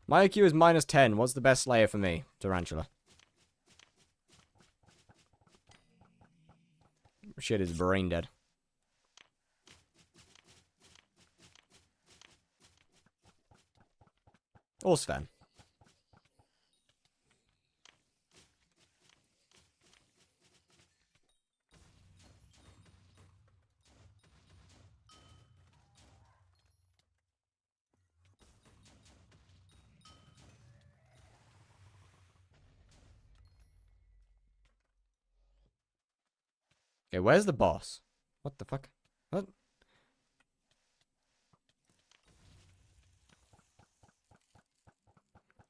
My IQ is -10. What's the best Slayer for me? Tarantula. Shit is brain dead. Or Sven. Okay, where's the boss? What the fuck? What?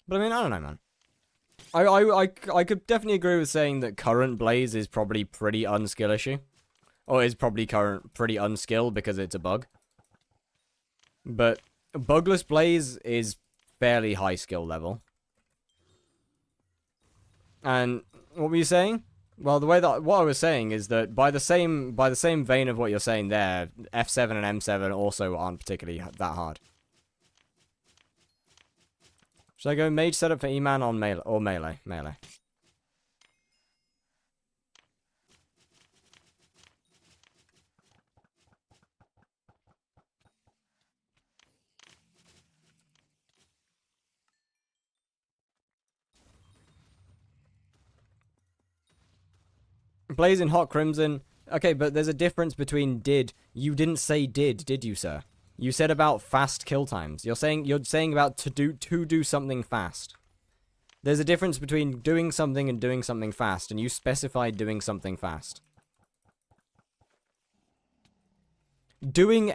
But I mean, I don't know, man. I could definitely agree with saying that current Blaze is probably pretty unskill issue. Or is probably pretty unskilled because it's a bug. But bugless Blaze is fairly high skill level. And what were you saying? Well, what I was saying is that by the same vein of what you're saying there, F7 and M7 also aren't particularly that hard. Should I go mage setup for E-Man on melee or melee? Melee. Blaze in Hot Crimson. Okay, but there's a difference between did. You didn't say did you, sir? You said about fast kill times. You're saying about to do something fast. There's a difference between doing something and doing something fast, and you specified doing something fast. Doing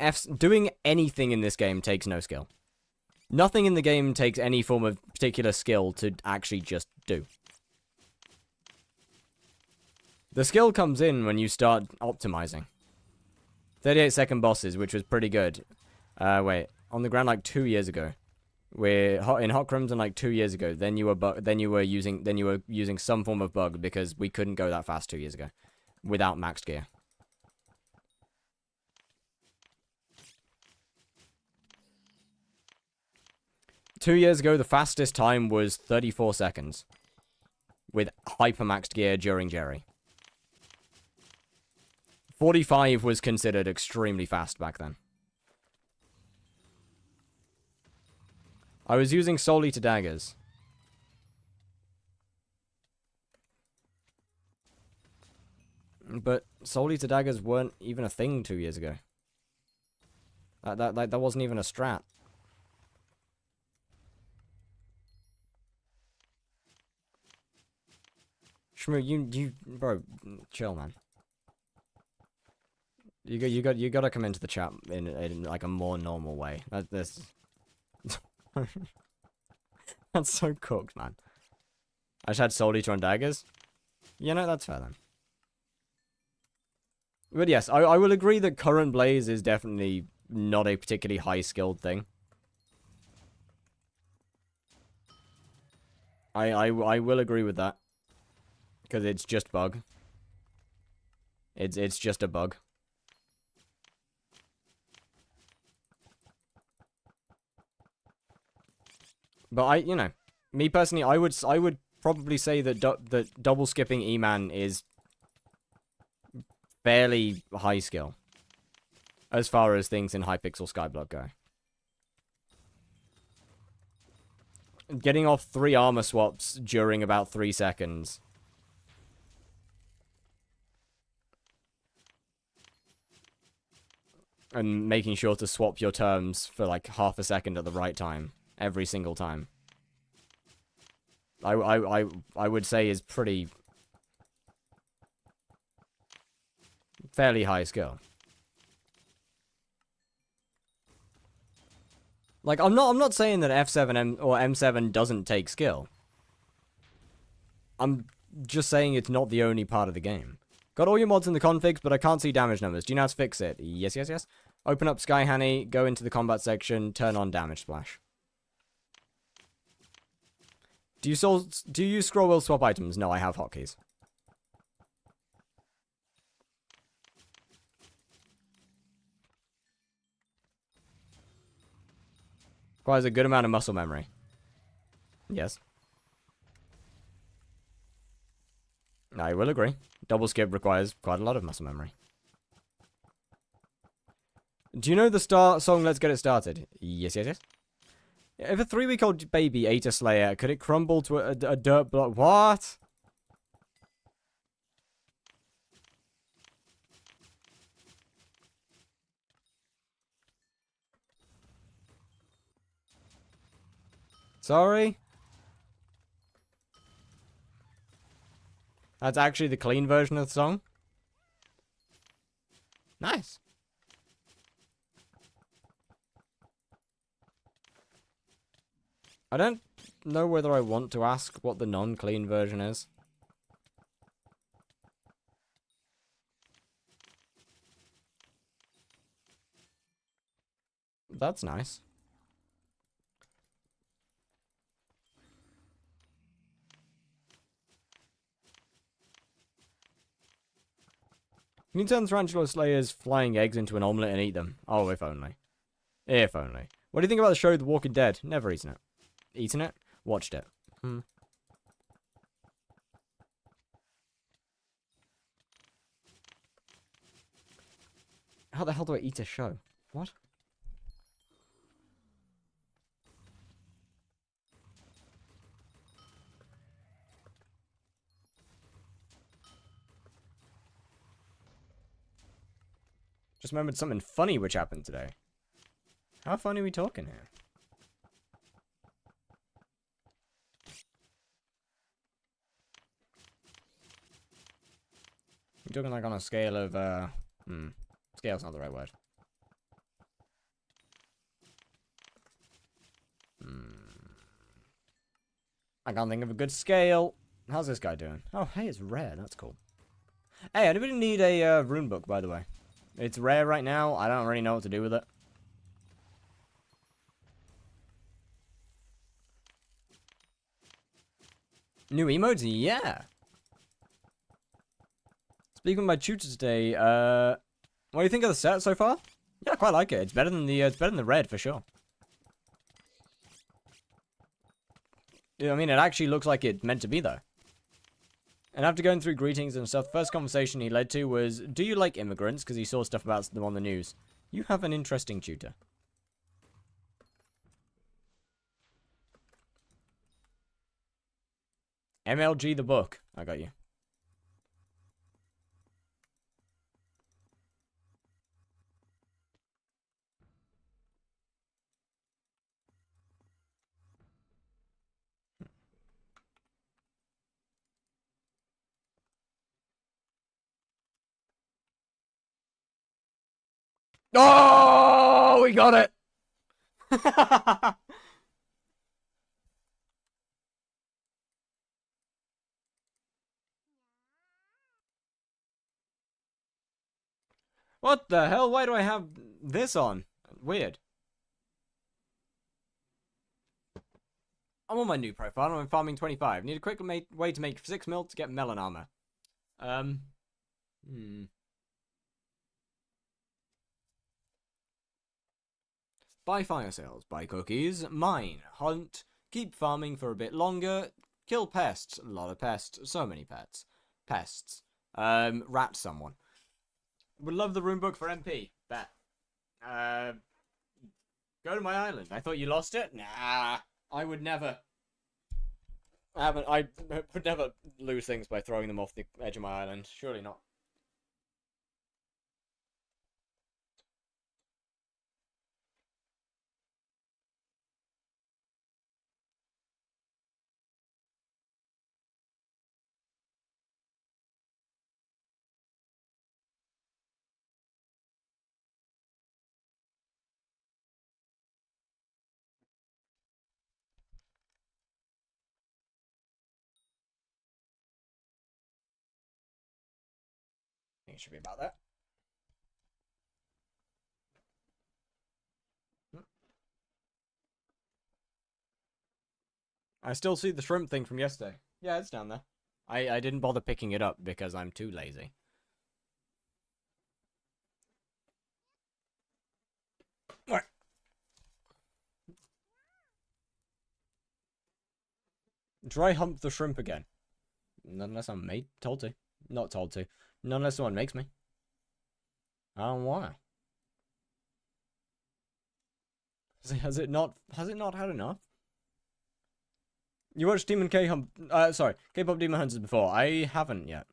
anything in this game takes no skill. Nothing in the game takes any form of particular skill to actually just do. The skill comes in when you start optimizing. 38-second bosses, which was pretty good. Wait, on the ground like 2 years ago. In Hot Crimson like 2 years ago. Then you were using some form of bug because we couldn't go that fast 2 years ago without maxed gear. Two years ago, the fastest time was 34 seconds with hypermaxed gear during Jerry. 45 was considered extremely fast back then. I was using solely to daggers. But solely to daggers weren't even a thing 2 years ago. That wasn't even a strat. Shmoo, you, bro, chill, man. You gotta come into the chat in like a more normal way. That's so cooked, man. I just had solely to on daggers. You know, that's fair then. But yes, I will agree that current Blaze is definitely not a particularly high-skilled thing. I will agree with that. Because it's just bug. It's just a bug. But you know, me personally, I would probably say that that double skipping E-Man is fairly high skill as far as things in HYPIXEL skyblock go. Getting off 3 armor swaps during about 3 seconds. And making sure to swap your terms for like half a second at the right time. Every single time. I would say is pretty... fairly high skill. Like, I'm not saying that F7 or M7 doesn't take skill. I'm just saying it's not the only part of the game. Got all your mods in the configs, but I can't see damage numbers. Do you know how to fix it? Yes, yes, yes. Open up Sky Hanny, go into the combat section, turn on damage splash. Do you use scroll wheel swap items? No, I have hotkeys. Requires a good amount of muscle memory. Yes. I will agree. Double skip requires quite a lot of muscle memory. Do you know the song Let's Get It Started? Yes, yes, yes. If a 3-week-old baby ate a Slayer, could it crumble to a dirt block? What? Sorry? That's actually the clean version of the song? Nice. I don't know whether I want to ask what the non-clean version is. That's nice. Can you turn Tarantula Slayer's flying eggs into an omelette and eat them? Oh, if only. If only. What do you think about the show The Walking Dead? Never eaten it. Eaten it? Watched it. How the hell do I eat a show? What? Just remembered something funny which happened today. How funny are we talking here? We're talking like on a scale of, scale's not the right word. I can't think of a good scale. How's this guy doing? Oh, hey, it's rare. That's cool. Hey, anybody need a rune book, by the way? It's rare right now. I don't really know what to do with it. New emotes? Yeah. Speaking of my tutor today, what do you think of the set so far? Yeah, I quite like it. It's better than the red for sure. Yeah, I mean, it actually looks like it's meant to be though. And after going through greetings and stuff, the first conversation he led to was, do you like immigrants? Because he saw stuff about them on the news. You have an interesting tutor. MLG the book. I got you. Oh, we got it. What the hell? Why do I have this on? Weird. I'm on my new profile. I'm farming 25. Need a quick way to make 6 mil to get melon armor. Buy fire sales, buy cookies, mine, hunt, keep farming for a bit longer, kill pests, a lot of pests, so many pets. Pests. Rat someone. Would love the rune book for MP. Bet. Go to my island. I thought you lost it? Nah, I would never. I would never lose things by throwing them off the edge of my island. Surely not. I think it should be about that. I still see the shrimp thing from yesterday. Yeah, it's down there. I didn't bother picking it up because I'm too lazy. What? Dry hump the shrimp again. Not unless I'm told to. Not told to. Not unless someone makes me. I don't wanna. Has it not had enough? You watched Demon K-pop Demon Hunters before. I haven't yet.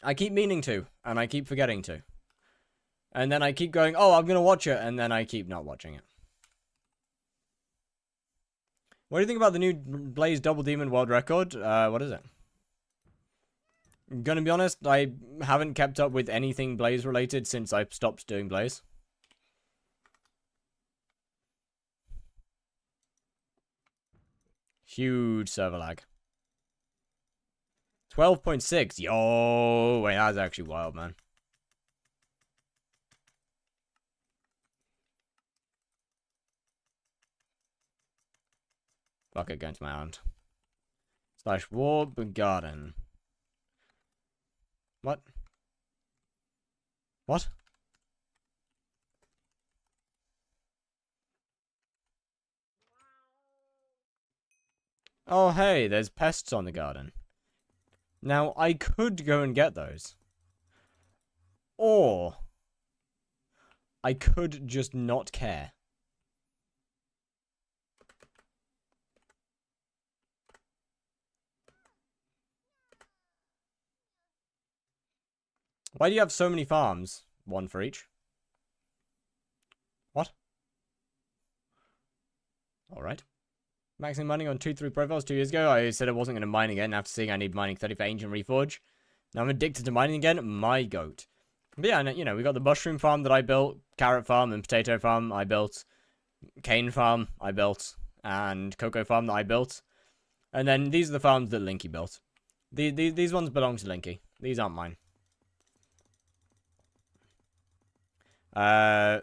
I keep meaning to, and I keep forgetting to. And then I keep going, oh, I'm gonna watch it, and then I keep not watching it. What do you think about the new Blaze Double Demon World Record? What is it? I'm gonna be honest, I haven't kept up with anything Blaze related since I stopped doing Blaze. Huge server lag. 12.6. Yo, wait, that's actually wild, man. Fuck it, going to my island. / warp garden. What? What? Oh, hey, there's pests on the garden. Now, I could go and get those. Or I could just not care. Why do you have so many farms? One for each. What? Alright. Maxing mining on 2-3 profiles 2 years ago. I said I wasn't going to mine again after seeing I need mining 30 for Ancient Reforge. Now I'm addicted to mining again. My goat. But yeah, you know, we got the mushroom farm that I built, carrot farm and potato farm I built, cane farm I built, and cocoa farm that I built. And then these are the farms that Linky built. These ones belong to Linky. These aren't mine. All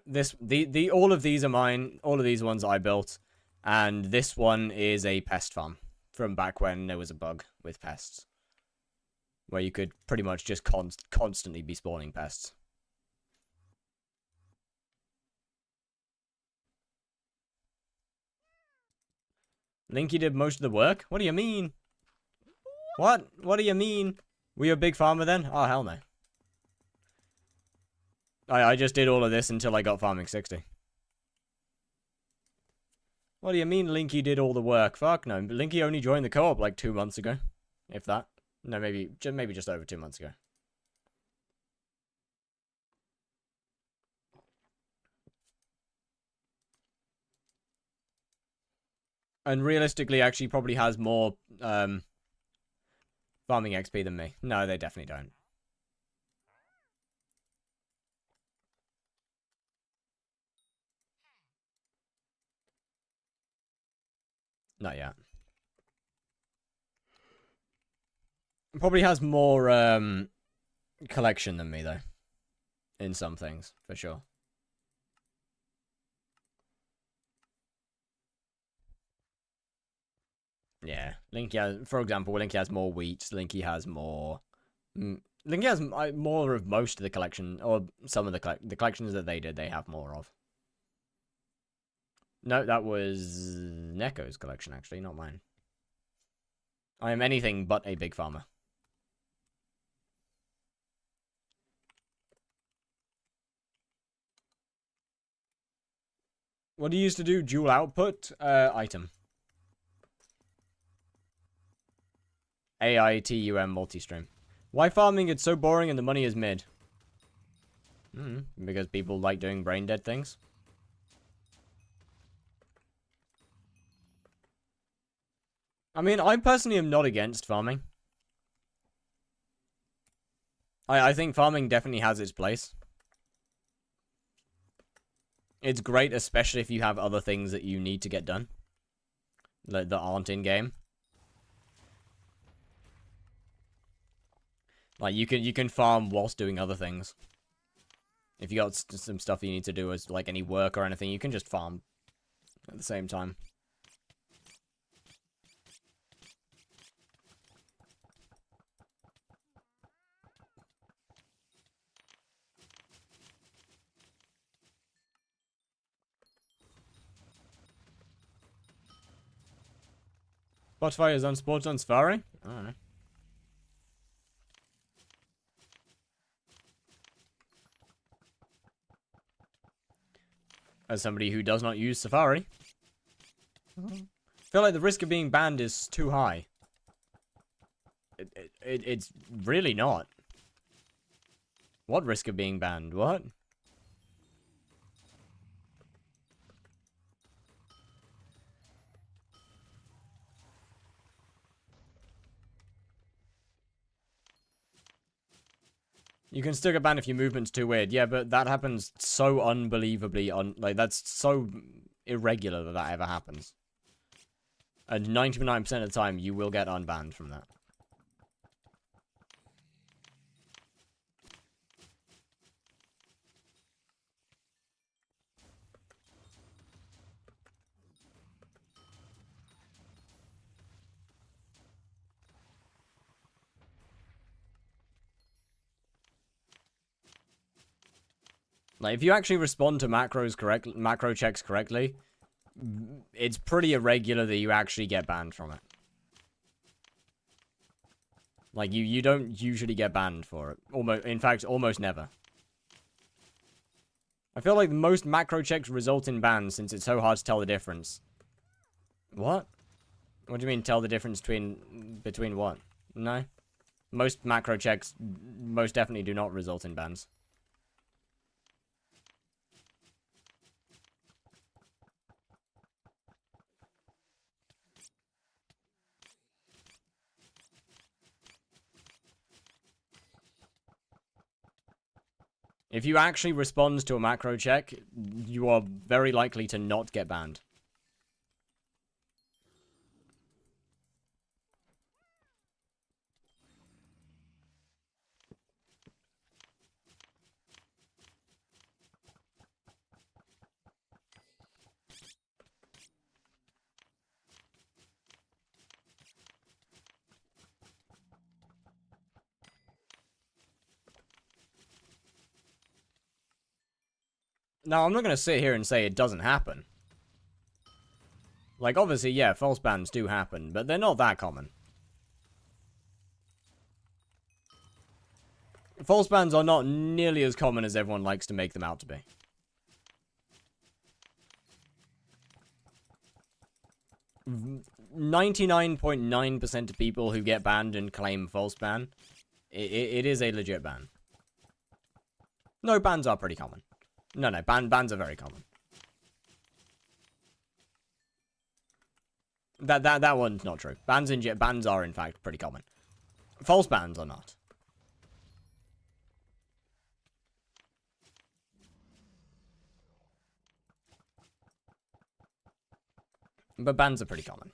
of these are mine. All of these ones I built. And this one is a pest farm from back when there was a bug with pests. Where you could pretty much just constantly be spawning pests. Linky did most of the work? What do you mean? What? What do you mean? Were you a big farmer then? Oh, hell no. I just did all of this until I got farming 60. What do you mean Linky did all the work? Fuck no. Linky only joined the co-op like 2 months ago. If that. No, maybe just over 2 months ago. And realistically, actually probably has more farming XP than me. No, they definitely don't. Not yet. Probably has more collection than me though. In some things, for sure. Yeah, Linky has, for example, Linky has more wheat. Linky has more. Linky has more of most of the collection, or some of the collections that they did. They have more of. No, that was Neko's collection, actually, not mine. I am anything but a big farmer. What do you used to do? Dual output? Item. AITUM multi-stream. Why farming? It's so boring and the money is mid. Because people like doing brain dead things. I mean, I personally am not against farming. I think farming definitely has its place. It's great, especially if you have other things that you need to get done. Like, that aren't in-game. Like, you can farm whilst doing other things. If you got some stuff you need to do as, like, any work or anything, you can just farm at the same time. Spotify is on sports on Safari? I don't know. As somebody who does not use Safari, I feel like the risk of being banned is too high. It's really not. What risk of being banned? What? You can still get banned if your movement's too weird. Yeah, but that happens so unbelievably like, that's so irregular that ever happens. And 99% of the time, you will get unbanned from that. Like, if you actually respond to macro checks correctly, it's pretty irregular that you actually get banned from it. Like, you don't usually get banned for it. In fact, almost never. I feel like most macro checks result in bans since it's so hard to tell the difference. What? What do you mean, tell the difference between what? No. Most macro checks most definitely do not result in bans. If you actually respond to a macro check, you are very likely to not get banned. Now, I'm not going to sit here and say it doesn't happen. Like, obviously, yeah, false bans do happen, but they're not that common. False bans are not nearly as common as everyone likes to make them out to be. v 99.9% of people who get banned and claim false ban, it is a legit ban. No, bans are pretty common. No, bans are very common. That one's not true. Bans are in fact pretty common. False bans are not. But bans are pretty common.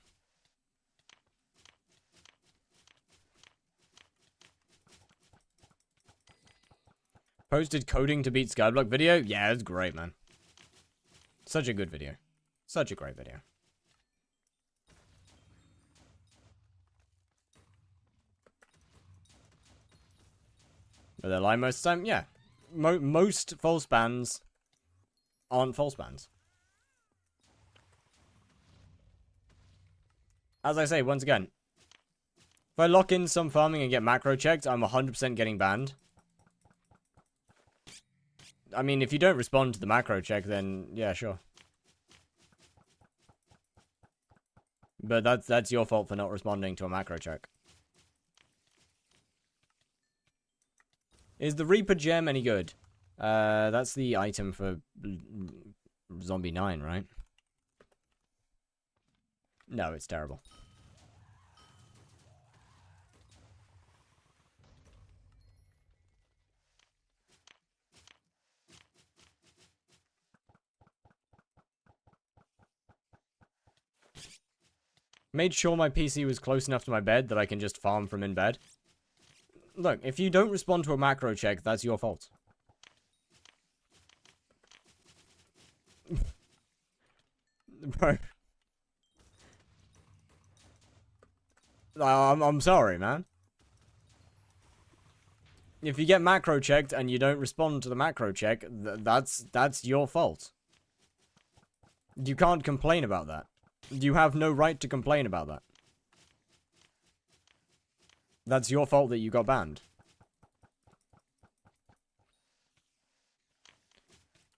Posted coding to beat skyblock video? Yeah, it's great, man. Such a good video. Such a great video. But they lie most of the time? Yeah. Most false bans aren't false bans. As I say, once again, if I lock in some farming and get macro checked, I'm 100% getting banned. I mean, if you don't respond to the macro check, then yeah, sure. But that's your fault for not responding to a macro check. Is the Reaper gem any good? That's the item for Zombie 9, right? No, it's terrible. Made sure my PC was close enough to my bed that I can just farm from in bed. Look, if you don't respond to a macro check, that's your fault. Bro. I'm sorry, man. If you get macro checked and you don't respond to the macro check, that's your fault. You can't complain about that. You have no right to complain about that. That's your fault that you got banned.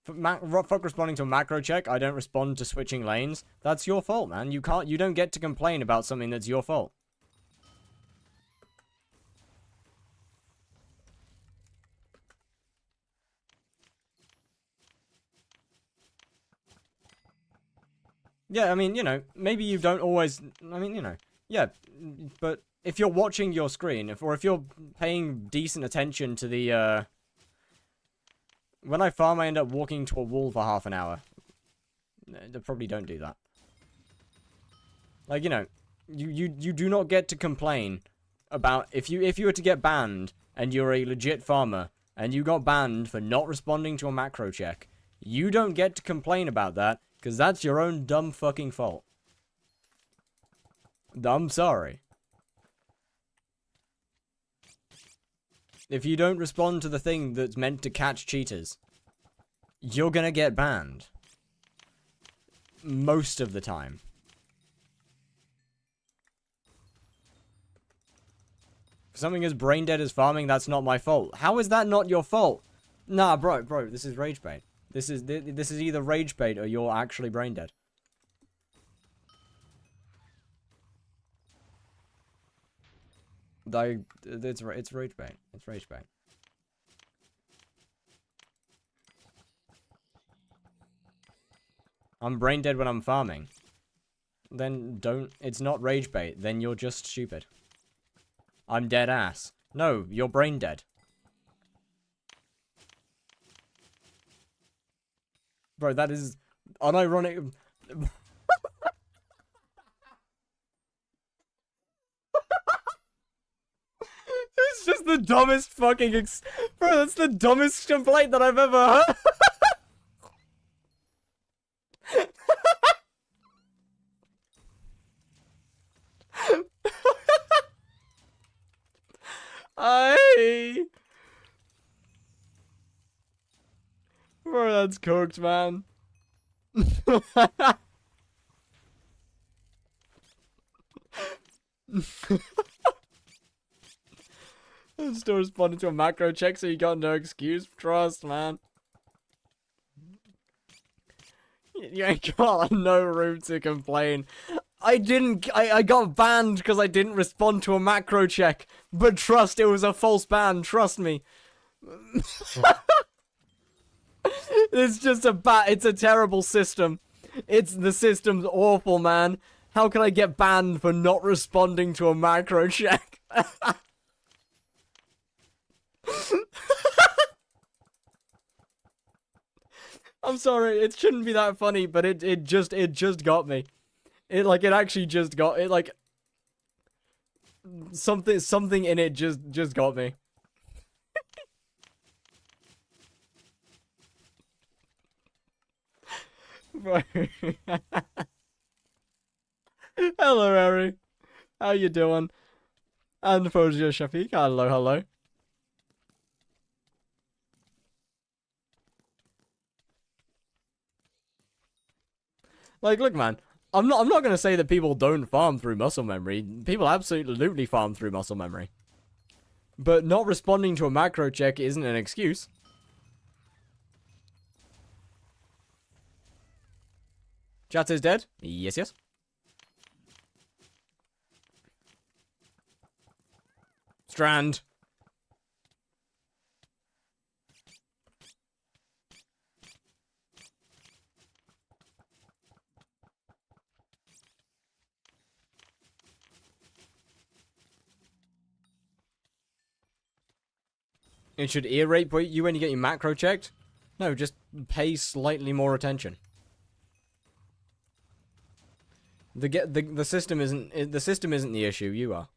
Fuck responding to a macro check, I don't respond to switching lanes. That's your fault, man. You don't get to complain about something that's your fault. Yeah, I mean, you know, maybe you don't always, I mean, you know, yeah, but if you're watching your screen, or if you're paying decent attention to the, when I farm, I end up walking to a wall for half an hour. They probably don't do that. Like, you know, you do not get to complain about, if you were to get banned, and you're a legit farmer, and you got banned for not responding to a macro check, you don't get to complain about that, because that's your own dumb fucking fault. I'm sorry. If you don't respond to the thing that's meant to catch cheaters, you're gonna get banned. Most of the time. If something as brain dead as farming, that's not my fault. How is that not your fault? Nah, bro, this is rage bait. This is either rage bait or you're actually brain dead. It's rage bait. It's rage bait. I'm brain dead when I'm farming. Then it's not rage bait. Then you're just stupid. I'm dead ass. No, you're brain dead. Bro, that is unironic. It's just the dumbest fucking bro, that's the dumbest complaint that I've ever heard. Bro, that's cooked, man. I'm still responding to a macro check, so you got no excuse. Trust, man. You ain't got no room to complain. I got banned because I didn't respond to a macro check. But trust, it was a false ban. Trust me. It's just it's a terrible system. The system's awful, man. How can I get banned for not responding to a macro check? I'm sorry, it shouldn't be that funny, but it just got me. It actually just got it, like something in it just got me. Hello, Harry. How you doing? And Fozia Shafiq, hello, hello. Like, look, man. I'm not gonna say that people don't farm through muscle memory. People absolutely farm through muscle memory. But not responding to a macro check isn't an excuse. Chat is dead? Yes, yes. Strand. It should ear rape you when you get your macro checked? No, just pay slightly more attention. The system isn't the issue, you are.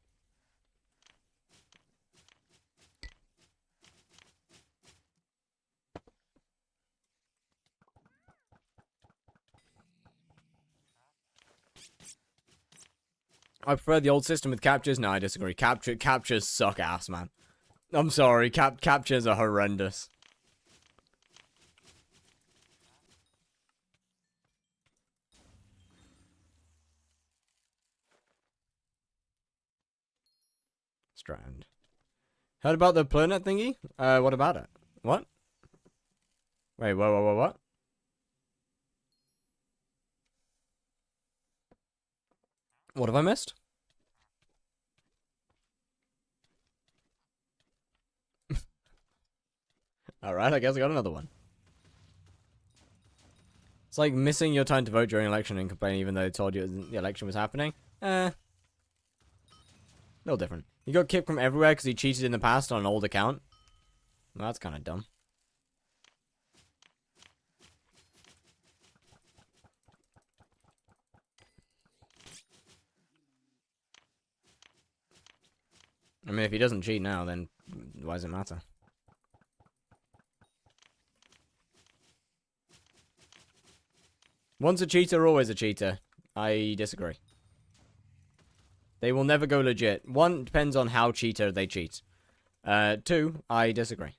I prefer the old system with captures. No, I disagree. Captures suck ass, man. I'm sorry, captures are horrendous. Strand. Heard about the planet thingy? What about it? What? Wait, what? What have I missed? Alright, I guess I got another one. It's like missing your time to vote during election and complaining even though they told you the election was happening. A little different. He got kicked from everywhere because he cheated in the past on an old account. Well, that's kind of dumb. I mean, if he doesn't cheat now, then why does it matter? Once a cheater, always a cheater. I disagree. They will never go legit. One, depends on how cheater they cheat. Two, I disagree.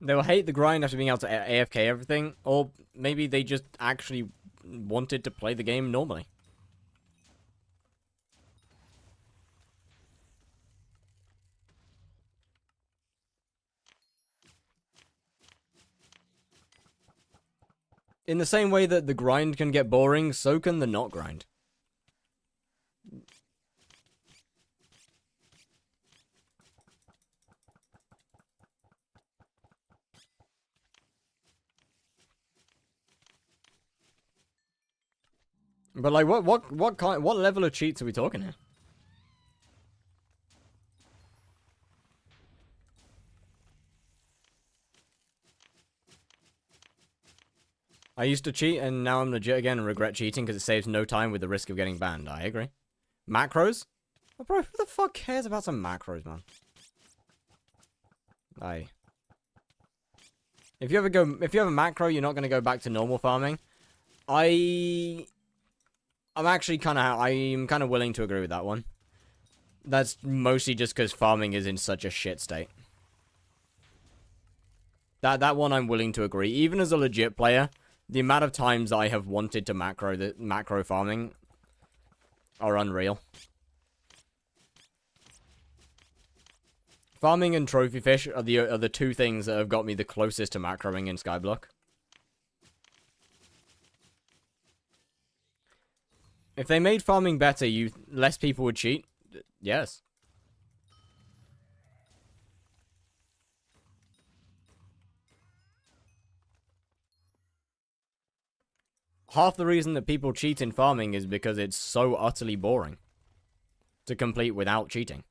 They'll hate the grind after being able to AFK everything, or maybe they just actually wanted to play the game normally. In the same way that the grind can get boring, so can the not grind. But like, what level of cheats are we talking here? I used to cheat, and now I'm legit again and regret cheating because it saves no time with the risk of getting banned. I agree. Macros? Oh, bro, who the fuck cares about some macros, man? Aye. If you have a macro, you're not gonna go back to normal farming. I'm kind of willing to agree with that one. That's mostly just because farming is in such a shit state. That one I'm willing to agree. Even as a legit player, the amount of times I have wanted to macro farming are unreal. Farming and trophy fish are the two things that have got me the closest to macroing in skyblock. If they made farming better, less people would cheat. Yes. Half the reason that people cheat in farming is because it's so utterly boring to complete without cheating.